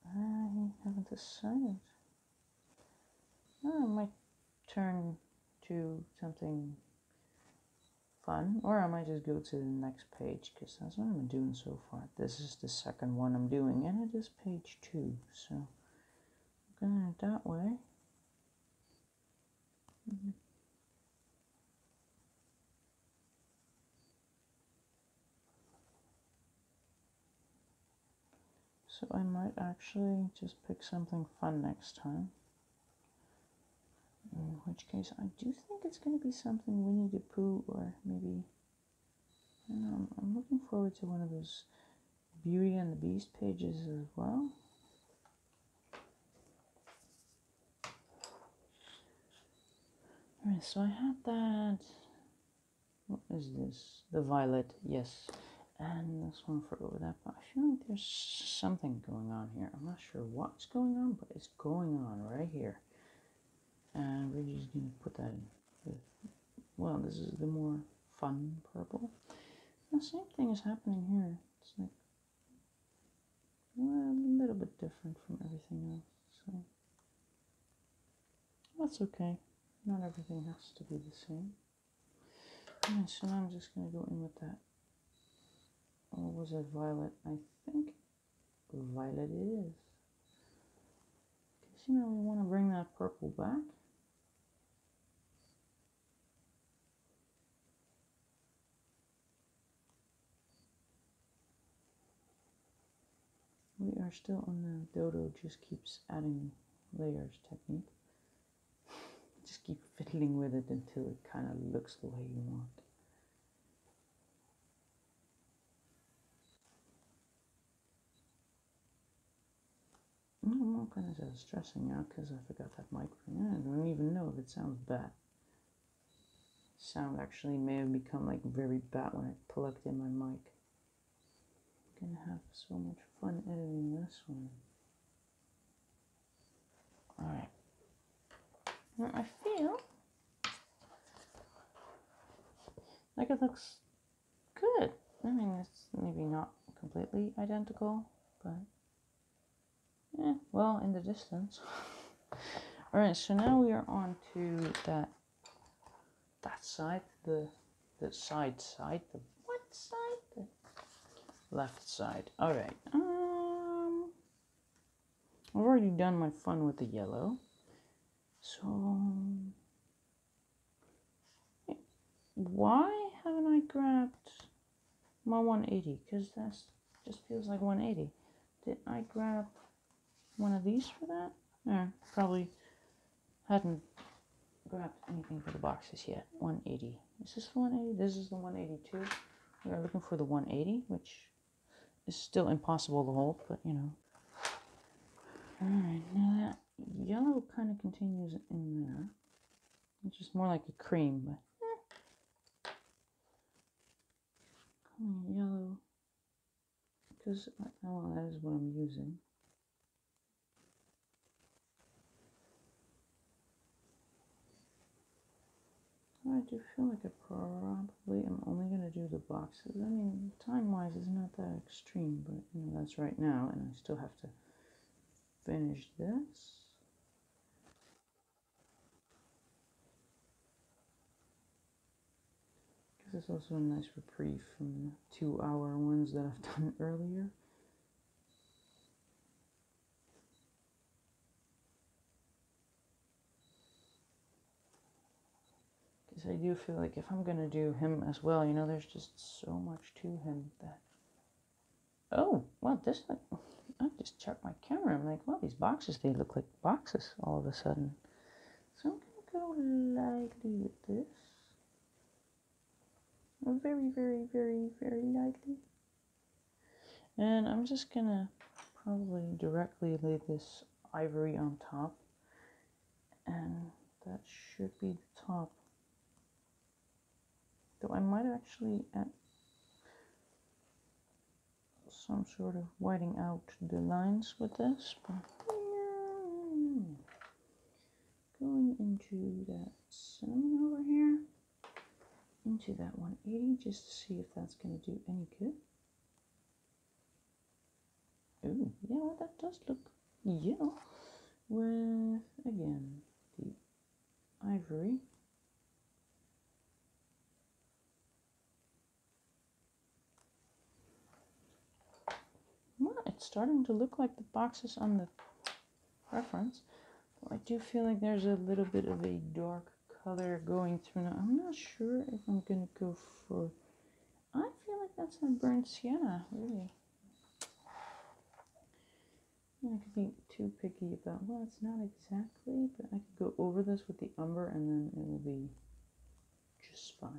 I haven't decided. I might turn to something fun, or I might just go to the next page, because that's what I'm doing so far. This is the second one I'm doing, and it is page 2, so I'm going it that way. So I might actually just pick something fun next time. In which case, I do think it's going to be something Winnie the Pooh, or maybe, I don't know, I'm looking forward to one of those Beauty and the Beast pages as well. Alright, so I had that. What is this? The violet, yes. And this one for over that, but I feel like there's something going on here. I'm not sure what's going on, but it's going on right here. And we're just going to put that in. Well, this is the more fun purple. The same thing is happening here. It's like, well, a little bit different from everything else. So that's okay. Not everything has to be the same. Alright, so now I'm just going to go in with that. What was it, violet? I think violet it is. Because, you know, we want to bring that purple back. We are still on the Dodo just keeps adding layers technique. Just keep fiddling with it until it kind of looks the way you want. I'm not kind of stressing out because I forgot that microphone. I don't even know if it sounds bad. Sound actually may have become like very bad when I plugged in my mic. I'm gonna have so much fun editing this one. Alright. Well, I feel like it looks good. I mean, it's maybe not completely identical, but yeah, well, in the distance. Alright, so now we are on to that side, the side, the what side? The left side. Alright, I've already done my fun with the yellow. So, why haven't I grabbed my 180? Because that just feels like 180. Did I grab one of these for that? No, probably hadn't grabbed anything for the boxes yet. 180. Is this the 180? This is the 182. We are looking for the 180, which is still impossible to hold, but you know. Alright, now that yellow kind of continues in there. It's just more like a cream, but yellow, because well, that is what I'm using. I do feel like I probably am only going to do the boxes. I mean, time-wise, it's not that extreme, but you know, that's right now, and I still have to finish this. This is also a nice reprieve from the 2-hour ones that I've done earlier. Because I do feel like if I'm going to do him as well, you know, there's just so much to him that... Oh, well, this... I just checked my camera. I'm like, well, these boxes, they look like boxes all of a sudden. So I'm going to go lightly with this. Very, very, very, very lightly. And I'm just going to probably directly lay this ivory on top. And that should be the top. Though I might actually add some sort of whiting out the lines with this. But going into that cinnamon over here. Into that 180 just to see if that's going to do any good. Oh, yeah, well, that does look yellow with, again, the ivory. Well, it's starting to look like the boxes on the reference. But I do feel like there's a little bit of a dark color going through now. I'm not sure if I'm going to go for... I feel like that's a burnt sienna, really. I could be too picky about, well, it's not exactly, but I could go over this with the umber and then it will be just fine.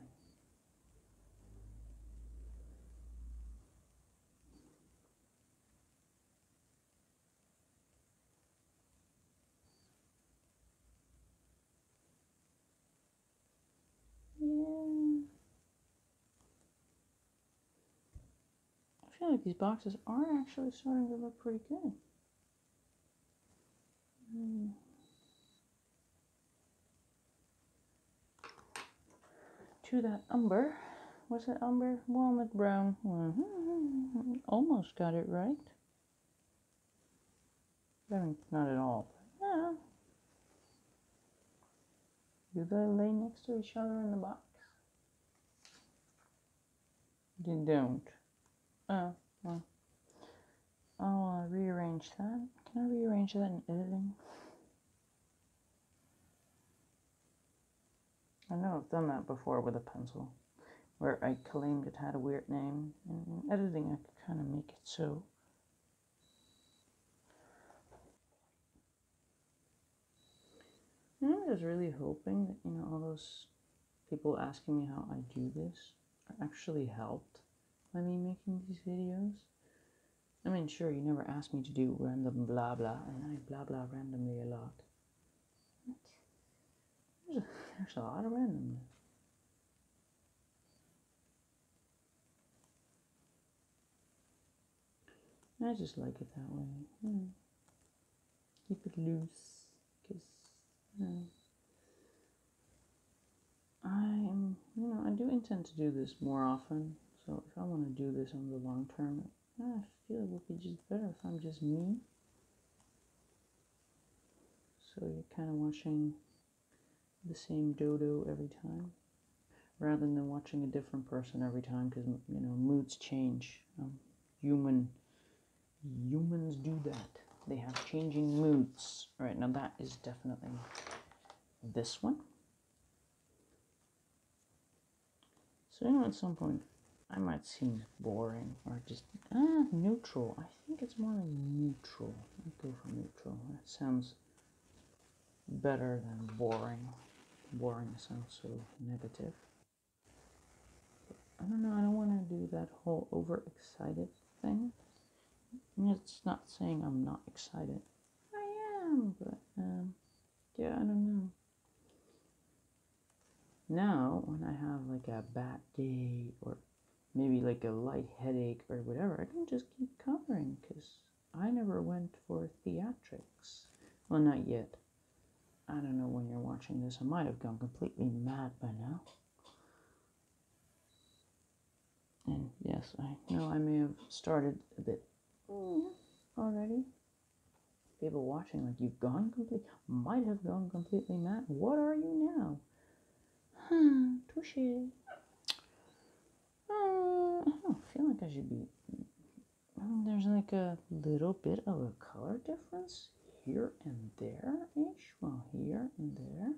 Yeah. I feel like these boxes are actually starting to look pretty good. To that umber. What's that umber? Walnut brown. Almost got it right. I mean, not at all. But, yeah. Do they lay next to each other in the box? They don't. Oh, well. I'll rearrange that. Can I rearrange that in editing? I know I've done that before with a pencil, where I claimed it had a weird name. And in editing, I could kind of make it so. I was really hoping that, all those people asking me how I do this are actually helped by me making these videos. I mean, sure, you never asked me to do random blah blah, and I blah blah randomly a lot. There's a lot of randomness. I just like it that way. Keep it loose, because I do intend to do this more often. So if I want to do this on the long term, I feel it would be just better if I'm just me. So you're kind of watching the same dodo every time, rather than watching a different person every time, because moods change. Humans do that. They have changing moods. All right, now that is definitely this one. So at some point I might seem boring or just neutral. I think it's more like neutral. I'd go for neutral. That sounds better than boring. Boring sounds so negative. But I don't know, I don't want to do that whole overexcited thing. It's not saying I'm not excited. I am, but yeah, I don't know. Now, when I have like a bad day or maybe like a light headache or whatever, I can just keep coloring because I never went for theatrics. Well, not yet. I don't know when you're watching this. I might have gone completely mad by now. And yes, I know I may have started a bit already. People watching like might have gone completely mad. What are you now? Touche. I don't feel like I should be. There's like a little bit of a color difference here and there-ish. Well, here and there.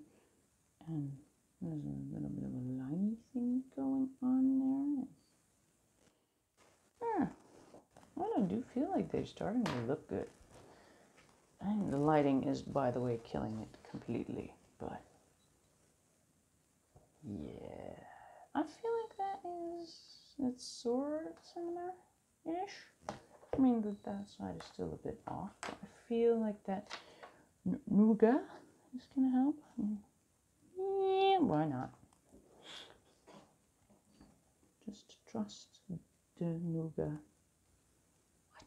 And there's a little bit of a liney thing going on there. I do feel like they're starting to look good. And the lighting is, by the way, killing it completely. But yeah, I feel like it's sort of similar-ish. I mean, that side is still a bit off, but I feel like that nougat is gonna help. Yeah, why not? Just trust the nougat. What?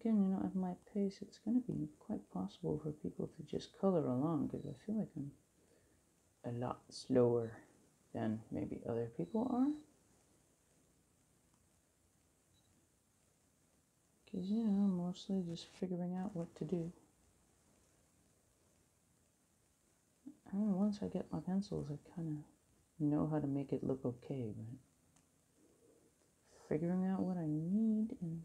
Again, at my pace, it's going to be quite possible for people to just color along, because I feel like I'm a lot slower than maybe other people are. Because, I'm mostly just figuring out what to do. I mean, once I get my pencils, I kind of know how to make it look okay, but figuring out what I need and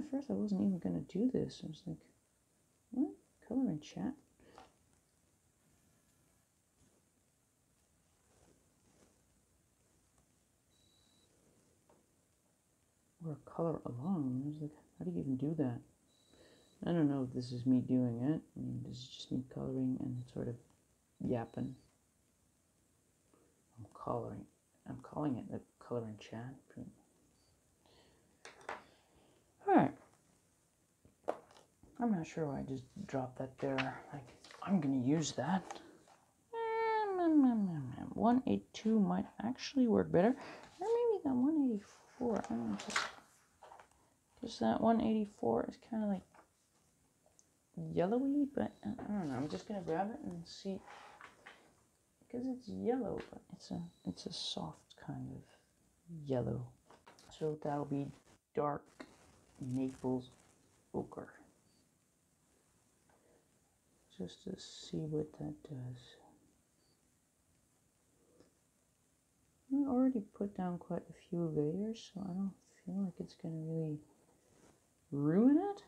at first I wasn't even going to do this. I was like, what? Color in chat? Or color along. I was like, how do you even do that? I don't know if this is me doing it. I mean, this is just me coloring and sort of yapping. I'm calling it the color in chat. Alright. I'm not sure why I just dropped that there. Like, I'm gonna use that. 182 might actually work better. Or maybe that 184. I don't know. Just that 184 is kind of like yellowy, but I don't know. I'm just gonna grab it and see, because it's yellow, but it's a soft kind of yellow. So that'll be dark Naples ochre. Just to see what that does. I already put down quite a few layers, so I don't feel like it's gonna really ruin it.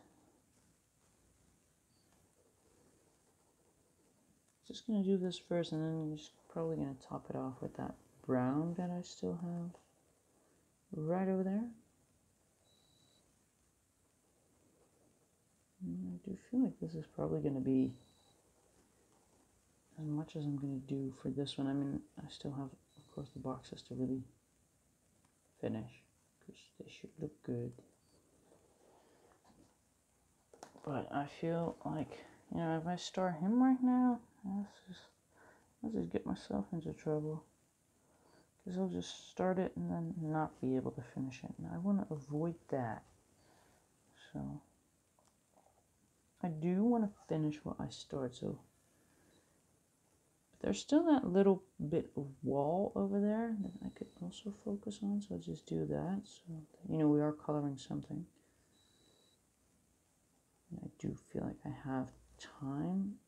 Just gonna do this first, and then I'm just probably gonna top it off with that brown that I still have right over there. And I do feel like this is probably gonna be as much as I'm gonna do for this one. I mean, I still have, of course, the boxes to really finish, because they should look good. But I feel like, you know, if I start him right now, I'll just get myself into trouble. Because I'll just start it and then not be able to finish it. And I want to avoid that. So, I do want to finish what I start. So, but there's still that little bit of wall over there that I could also focus on. So I'll just do that. So, you know, we are coloring something. And I do feel like I have time.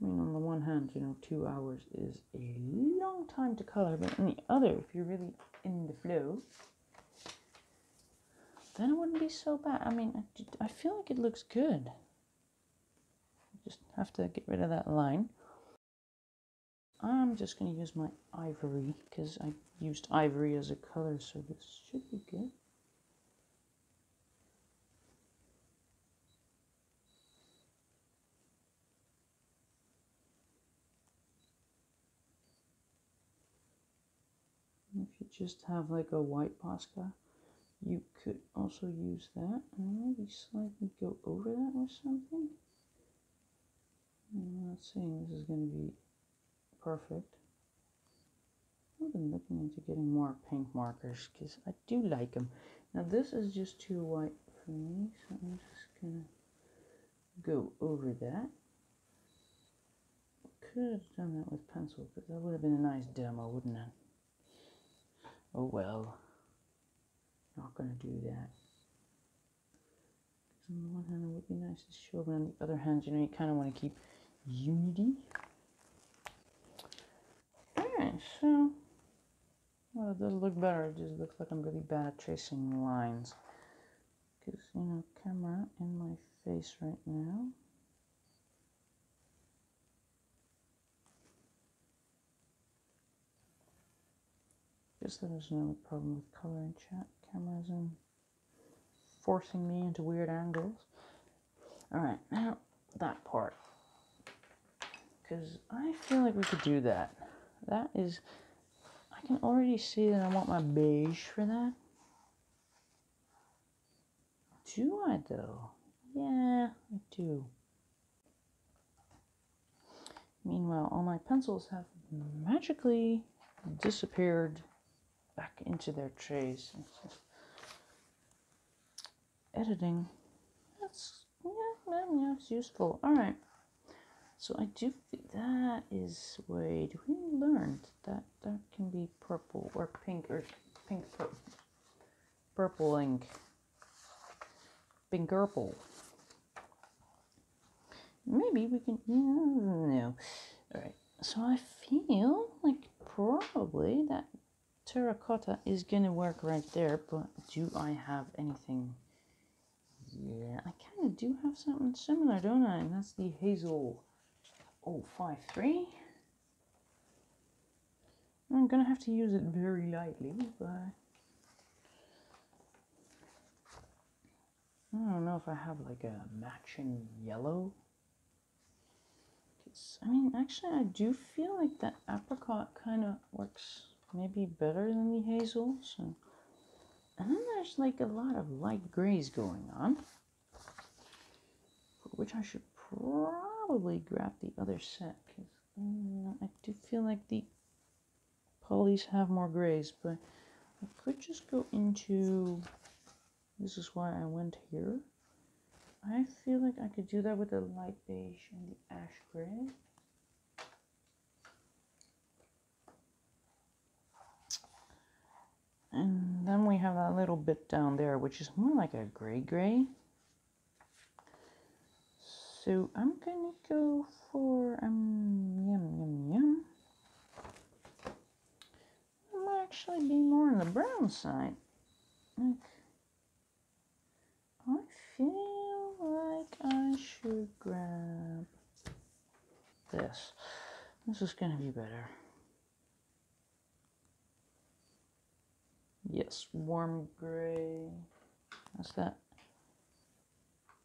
I mean, on the one hand, you know, 2 hours is a long time to color, but on the other, if you're really in the flow, then it wouldn't be so bad. I mean, I feel like it looks good. Just have to get rid of that line. I'm just going to use my ivory, because I used ivory as a color, so this should be good. If you just have like a white Posca, you could also use that and maybe slightly go over that with something. I'm not saying this is going to be perfect. I've been looking into getting more pink markers because I do like them. Now this is just too white for me, so I'm just going to go over that. Could have done that with pencil, but that would have been a nice demo, wouldn't it? Oh well, not going to do that. Because on the one hand it would be nice to show, but on the other hand, you know, you kind of want to keep unity. Alright, so, well, it does look better. It just looks like I'm really bad at tracing lines. Because, you know, camera in my face right now. Just let us know the problem with color in chat. Cameras and forcing me into weird angles. Alright, now that part. Because I feel like we could do that. That is, I can already see that I want my beige for that. Do I though? Yeah, I do. Meanwhile, all my pencils have magically disappeared back into their trays. It's just editing. That's, yeah, it's useful. Alright. So I do think that is, wait, we learned that that can be purple or pink purple ink. Pink purple. Maybe we can, no. Alright, so I feel like probably that terracotta is gonna work right there, but do I have anything? Yeah, I kind of do have something similar, don't I? And that's the hazel 053. I'm gonna have to use it very lightly, but I don't know if I have like a matching yellow. I mean, actually, I do feel like that apricot kind of works maybe better than the hazel. So, and then there's like a lot of light grays going on, for which I should probably grab the other set because I do feel like the polys have more grays, but I could just go into. This is why I went here. I feel like I could do that with the light beige and the ash gray. And then we have that little bit down there, which is more like a gray. So I'm gonna go for yum. I might actually be more on the brown side. Like, I feel like I should grab this. This is gonna be better. Yes, warm gray. That's that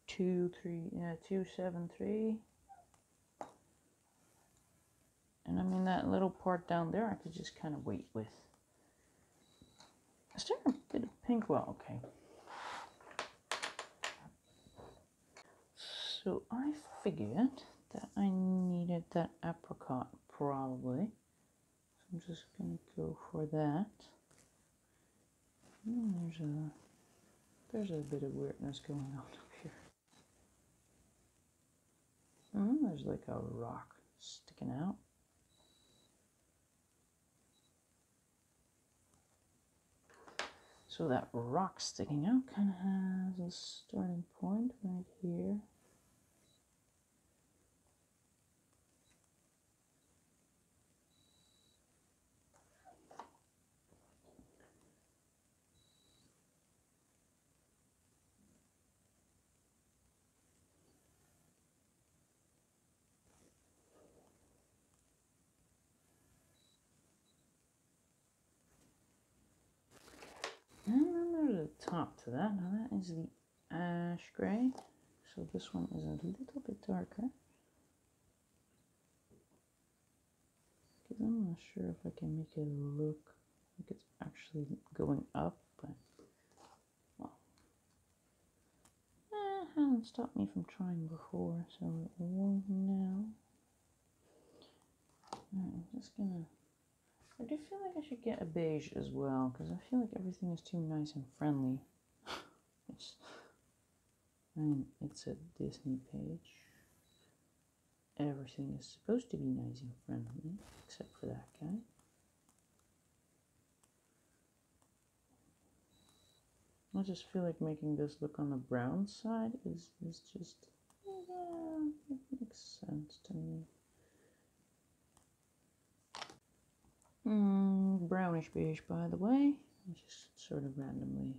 273. And I mean that little part down there I could just kind of wait with. Is there a bit of pink? Well, okay. So I figured that I needed that apricot probably. So I'm just gonna go for that. And there's a bit of weirdness going on up here. And there's like a rock sticking out. So that rock sticking out kind of has a starting point right here. And then there's a top to that. Now that is the ash gray. So this one is a little bit darker. Because I'm not sure if I can make it look like it's actually going up, but well, hasn't stopped me from trying before, so it won't now. I'm just gonna. I do feel like I should get a beige as well, because I feel like everything is too nice and friendly. I mean, it's a Disney page. Everything is supposed to be nice and friendly, except for that guy. I just feel like making this look on the brown side is just, yeah, it makes sense to me. Brownish beige, by the way. I just sort of randomly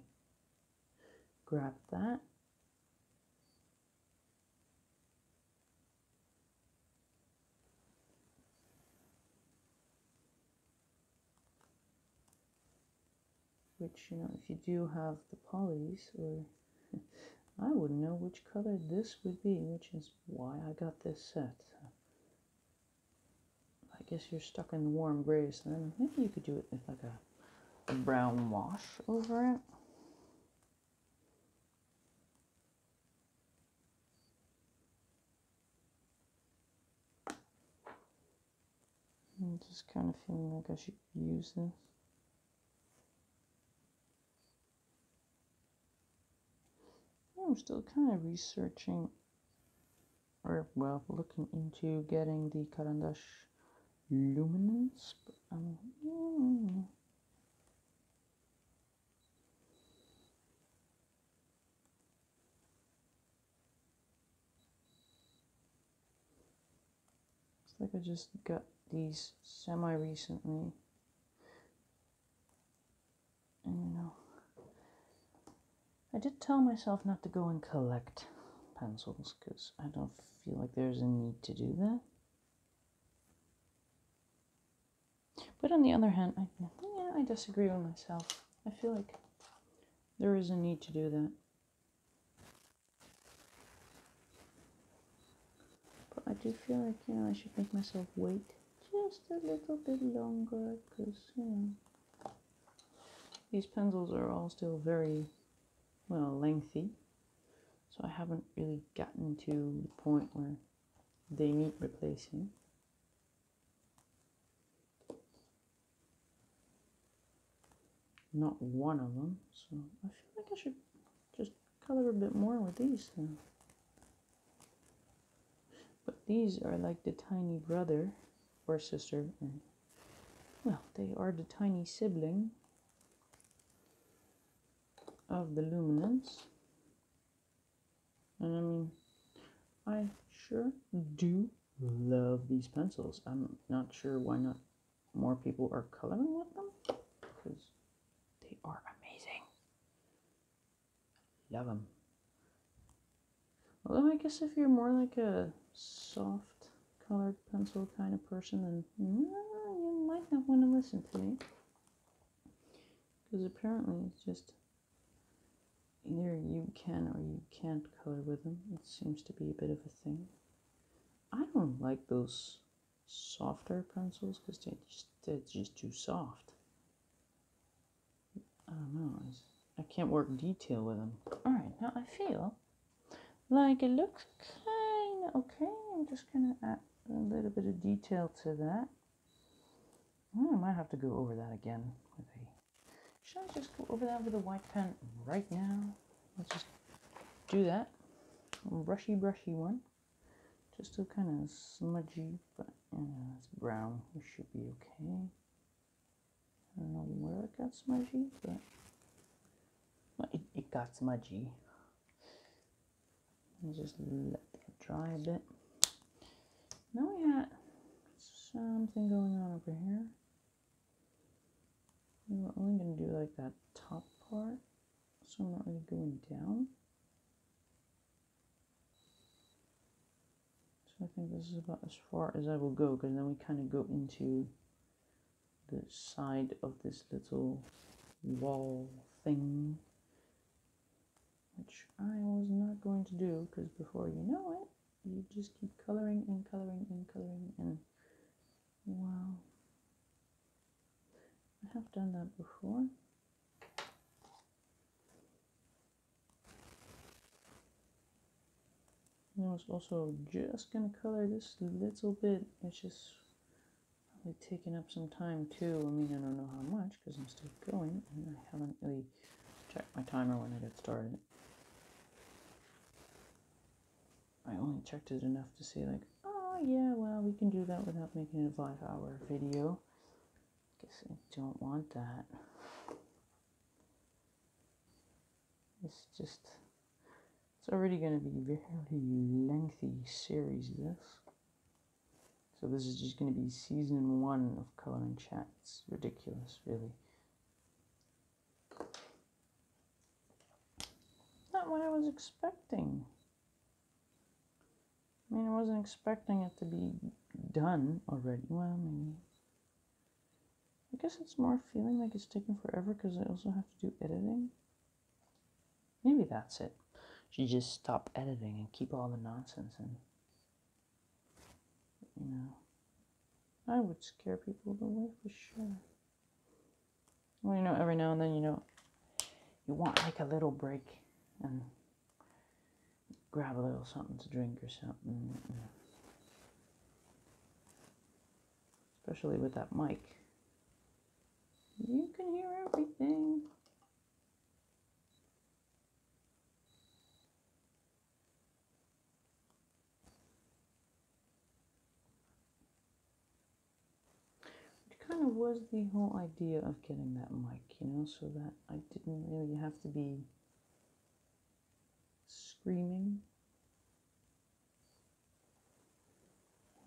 grabbed that. Which, you know, if you do have the polys, or I wouldn't know which color this would be, which is why I got this set. I guess you're stuck in the warm grays, so then maybe you could do it with like a brown wash over it. I'm just kind of feeling like I should use this. I'm still kind of researching, or well, looking into getting the Carandash Luminance, but it's like I just got these semi-recently. did tell myself not to go and collect pencils because I don't feel like there's a need to do that. But on the other hand, I disagree with myself. I feel like there is a need to do that. But I do feel like, I should make myself wait just a little bit longer because, these pencils are all still very, lengthy. So I haven't really gotten to the point where they need replacing. Not one of them, so I feel like I should just color a bit more with these then. But these are like the tiny brother or sister, and they are the tiny sibling of the luminance. And I mean, I sure do love these pencils. I'm not sure why not more people are coloring with them, because they are amazing. Love them. Although I guess if you're more like a soft colored pencil kind of person, then you might not want to listen to me. Because apparently it's just either you can or you can't color with them. It seems to be a bit of a thing. I don't like those softer pencils because they're just too soft. I don't know. I can't work detail with them. Alright, now I feel like it looks kind of okay. I'm just going to add a little bit of detail to that. I might have to go over that again with a... Should I just go over that with a white pen right now? Let's just do that. A brushy one. Just still kind of smudgy, but it's brown. We should be okay. I don't know where it got smudgy, but it got smudgy. And just let that dry a bit. Now we got something going on over here. We're only going to do like that top part, so I'm not really going down. So I think this is about as far as I will go, because then we kind of go into the side of this little wall thing, which I was not going to do, because before you know it, you just keep coloring and coloring and coloring, and wow, I have done that before. I was also just going to color this little bit. It's just probably taking up some time too. I mean, I don't know how much because I'm still going and I haven't really checked my timer when I got started. I only checked it enough to say like, oh yeah, well, we can do that without making it a 5-hour video. Guess I don't want that. It's just... It's already going to be a very lengthy series, this. So this is just going to be season 1 of Coloring Chat. It's ridiculous, really. Not what I was expecting. I mean, I wasn't expecting it to be done already. Well, maybe. I guess it's more feeling like it's taking forever because I also have to do editing. Maybe that's it. Should just stop editing and keep all the nonsense in. I would scare people away for sure. Well, every now and then, you want like a little break and grab a little something to drink or something. Especially with that mic. You can hear everything. Kind of was the whole idea of getting that mic, so that I didn't really have to be screaming.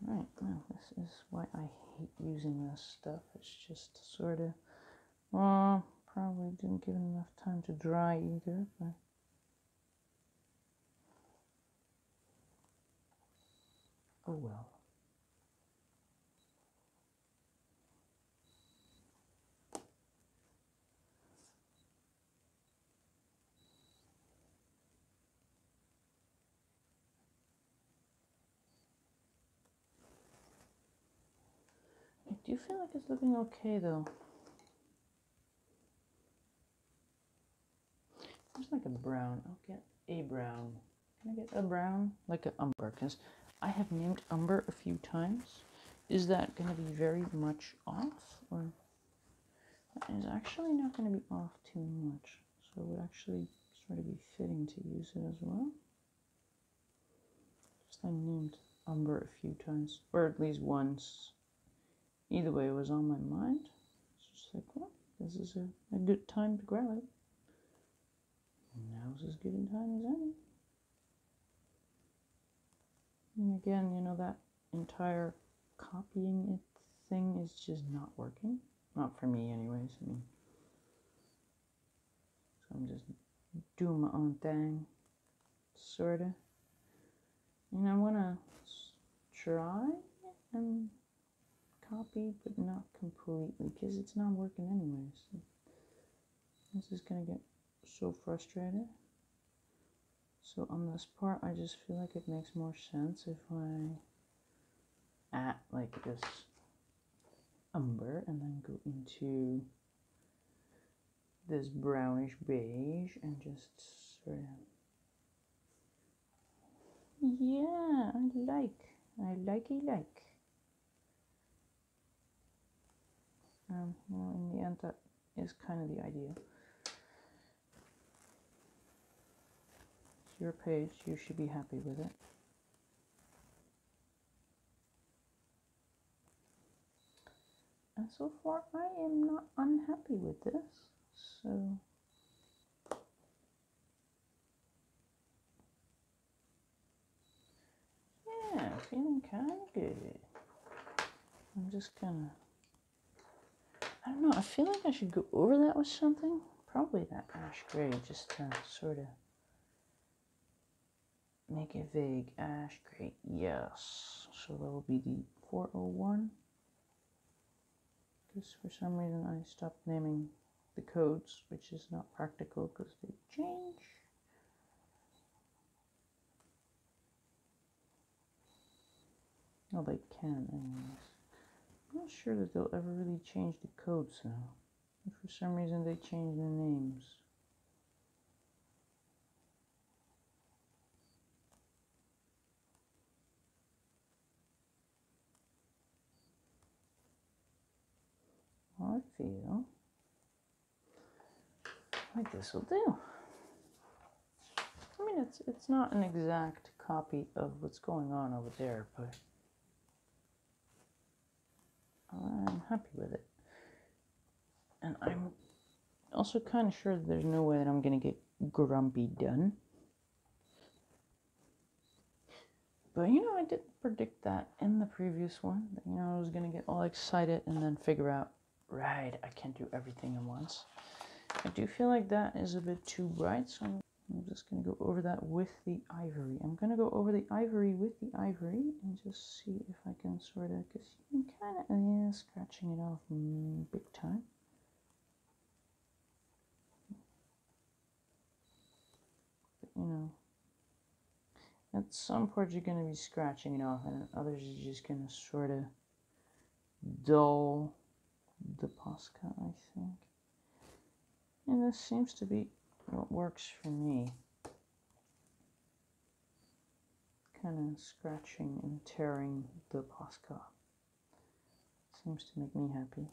Right, well, this is why I hate using this stuff. It's just sort of, probably didn't give it enough time to dry either, but oh well. I do feel like it's looking okay though. There's like a brown. I'll get a brown. Can I get a brown? Like an umber, because I have named umber a few times. Is that going to be very much off? Or that is actually not going to be off too much. So it would actually sort of be fitting to use it as well. Just I named umber a few times, or at least once. Either way, it was on my mind. It's just like, well, this is a good time to grab it. Now's as good a time as any. And again, you know, that entire copying it thing is just not working. Not for me anyways. I mean, so I'm just doing my own thing, sorta. And I want to try and copy, but not completely, because it's not working anyways. This is going to get so frustrated. So on this part, I just feel like it makes more sense if I add like this umber and then go into this brownish beige and just sort of, yeah, I like. You know, in the end, that is kind of the idea. It's your page, you should be happy with it. And so far, I am not unhappy with this, so yeah, feeling kind of good. I'm just gonna, I don't know, I feel like I should go over that with something. Probably that ash gray, just to sort of make it vague. Ash gray, yes. So that will be the 401. Because for some reason I stopped naming the codes, which is not practical because they change. Well, they can anyways. I'm not sure that they'll ever really change the codes now. If for some reason they change the names. I feel like this will do. I mean, it's not an exact copy of what's going on over there, but I'm happy with it. And I'm also kind of sure that there's no way that I'm going to get grumpy done. But, you know, I did predict that in the previous one. That, you know, I was going to get all excited and then figure out, right, I can't do everything at once. I do feel like that is a bit too bright, so I'm just going to go over that with the ivory. I'm going to go over the ivory with the ivory and just see if I can sort of, because you can kind of, yeah, scratching it off big time. But, you know, at some parts you're going to be scratching it off, and at others you're just going to sort of dull the Posca, I think. And this seems to be what works for me. Kind of scratching and tearing the Posca seems to make me happy.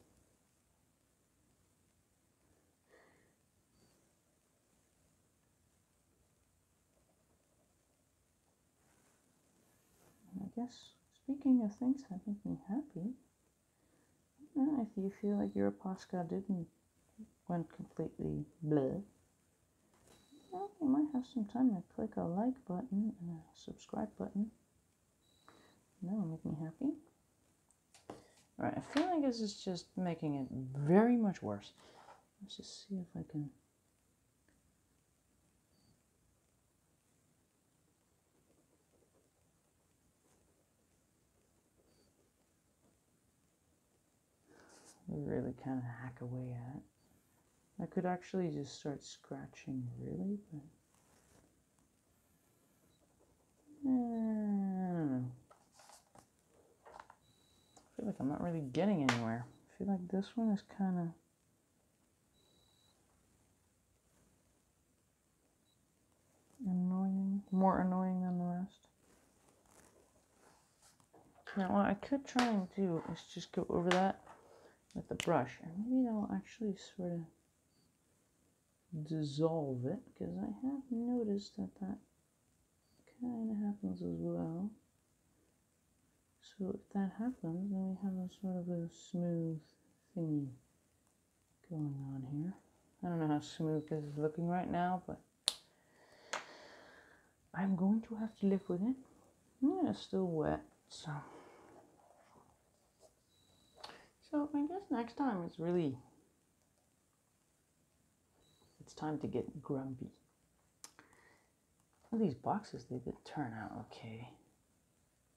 And I guess, speaking of things that make me happy, if you feel like your Posca didn't went completely bleh, well, you might have some time to click a like button and a subscribe button. That will make me happy. Alright, I feel like this is just making it very much worse. Let's just see if I can. really kind of hack away at. I could actually just start scratching, really, but I don't know. I feel like I'm not really getting anywhere. I feel like this one is kind of annoying, more annoying than the rest. Now, what I could try and do is just go over that with the brush, and maybe that'll actually sort of dissolve it, because I have noticed that that kind of happens as well. So if that happens, then we have a sort of a smooth thingy going on here. I don't know how smooth this is looking right now, but I'm going to have to live with it. Yeah, it's still wet, so I guess next time it's time to get grumpy. Well, these boxes, they did turn out okay.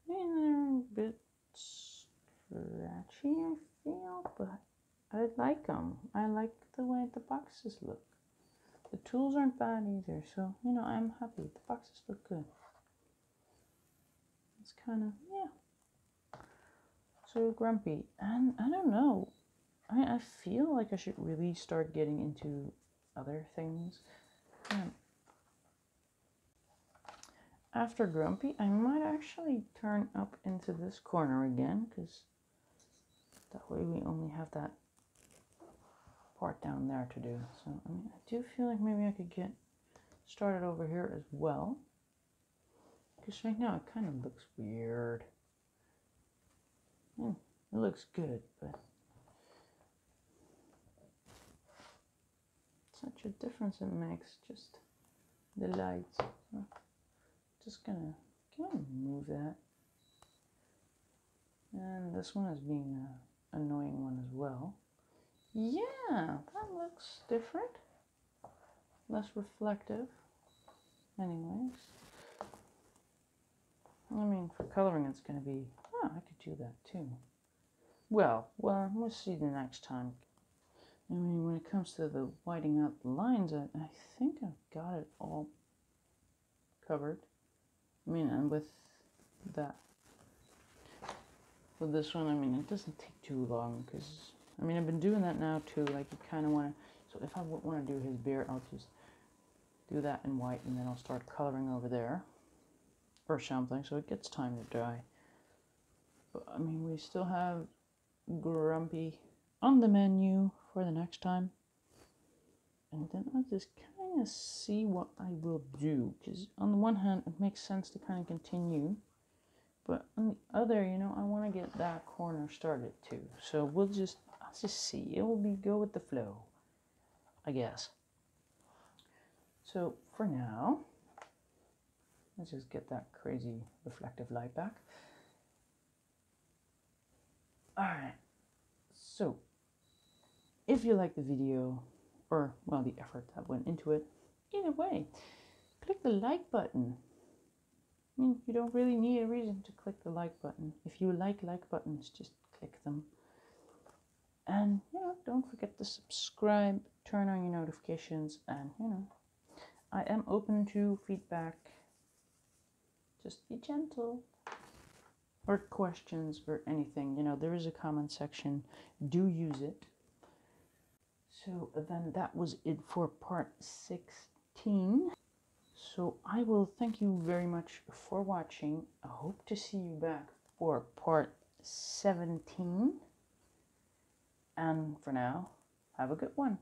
And they're a bit scratchy, I feel, but I like them. I like the way the boxes look. The tools aren't bad either, so, you know, I'm happy. The boxes look good. It's kind of, yeah. So grumpy. And I don't know. I feel like I should really start getting into other things. After grumpy, I might actually turn up into this corner again, because that way we only have that part down there to do. So, I mean, I do feel like maybe I could get started over here as well, because right now it kind of looks weird. It looks good, but such a difference it makes, just the lights. So just gonna move that. And this one is being an annoying one as well. Yeah, that looks different. Less reflective. Anyways. I mean, for coloring it's going to be... Oh, I could do that too. Well, we'll see the next time. I mean, when it comes to the whiting out the lines, I think I've got it all covered. I mean, and with that... With this one, I mean, it doesn't take too long, because... I mean, I've been doing that now too, like you kind of want to... So if I want to do his beard, I'll just do that in white, and then I'll start coloring over there. Or something, so it gets time to dry. But, I mean, we still have grumpy on the menu for the next time. And then I'll just kind of see what I will do. Because on the one hand, it makes sense to kind of continue. But on the other, you know, I want to get that corner started too. So I'll just see. It will go with the flow, I guess. So for now, let's just get that crazy reflective light back. Alright, so if you like the video, or well, the effort that went into it, either way, click the like button. I mean, you don't really need a reason to click the like button. If you like buttons, just click them. And, you know, don't forget to subscribe, turn on your notifications, and, you know, I am open to feedback. Just be gentle. Or questions or anything. You know, there is a comment section. Do use it. So then that was it for part 16. So I will thank you very much for watching. I hope to see you back for part 17. And for now, have a good one.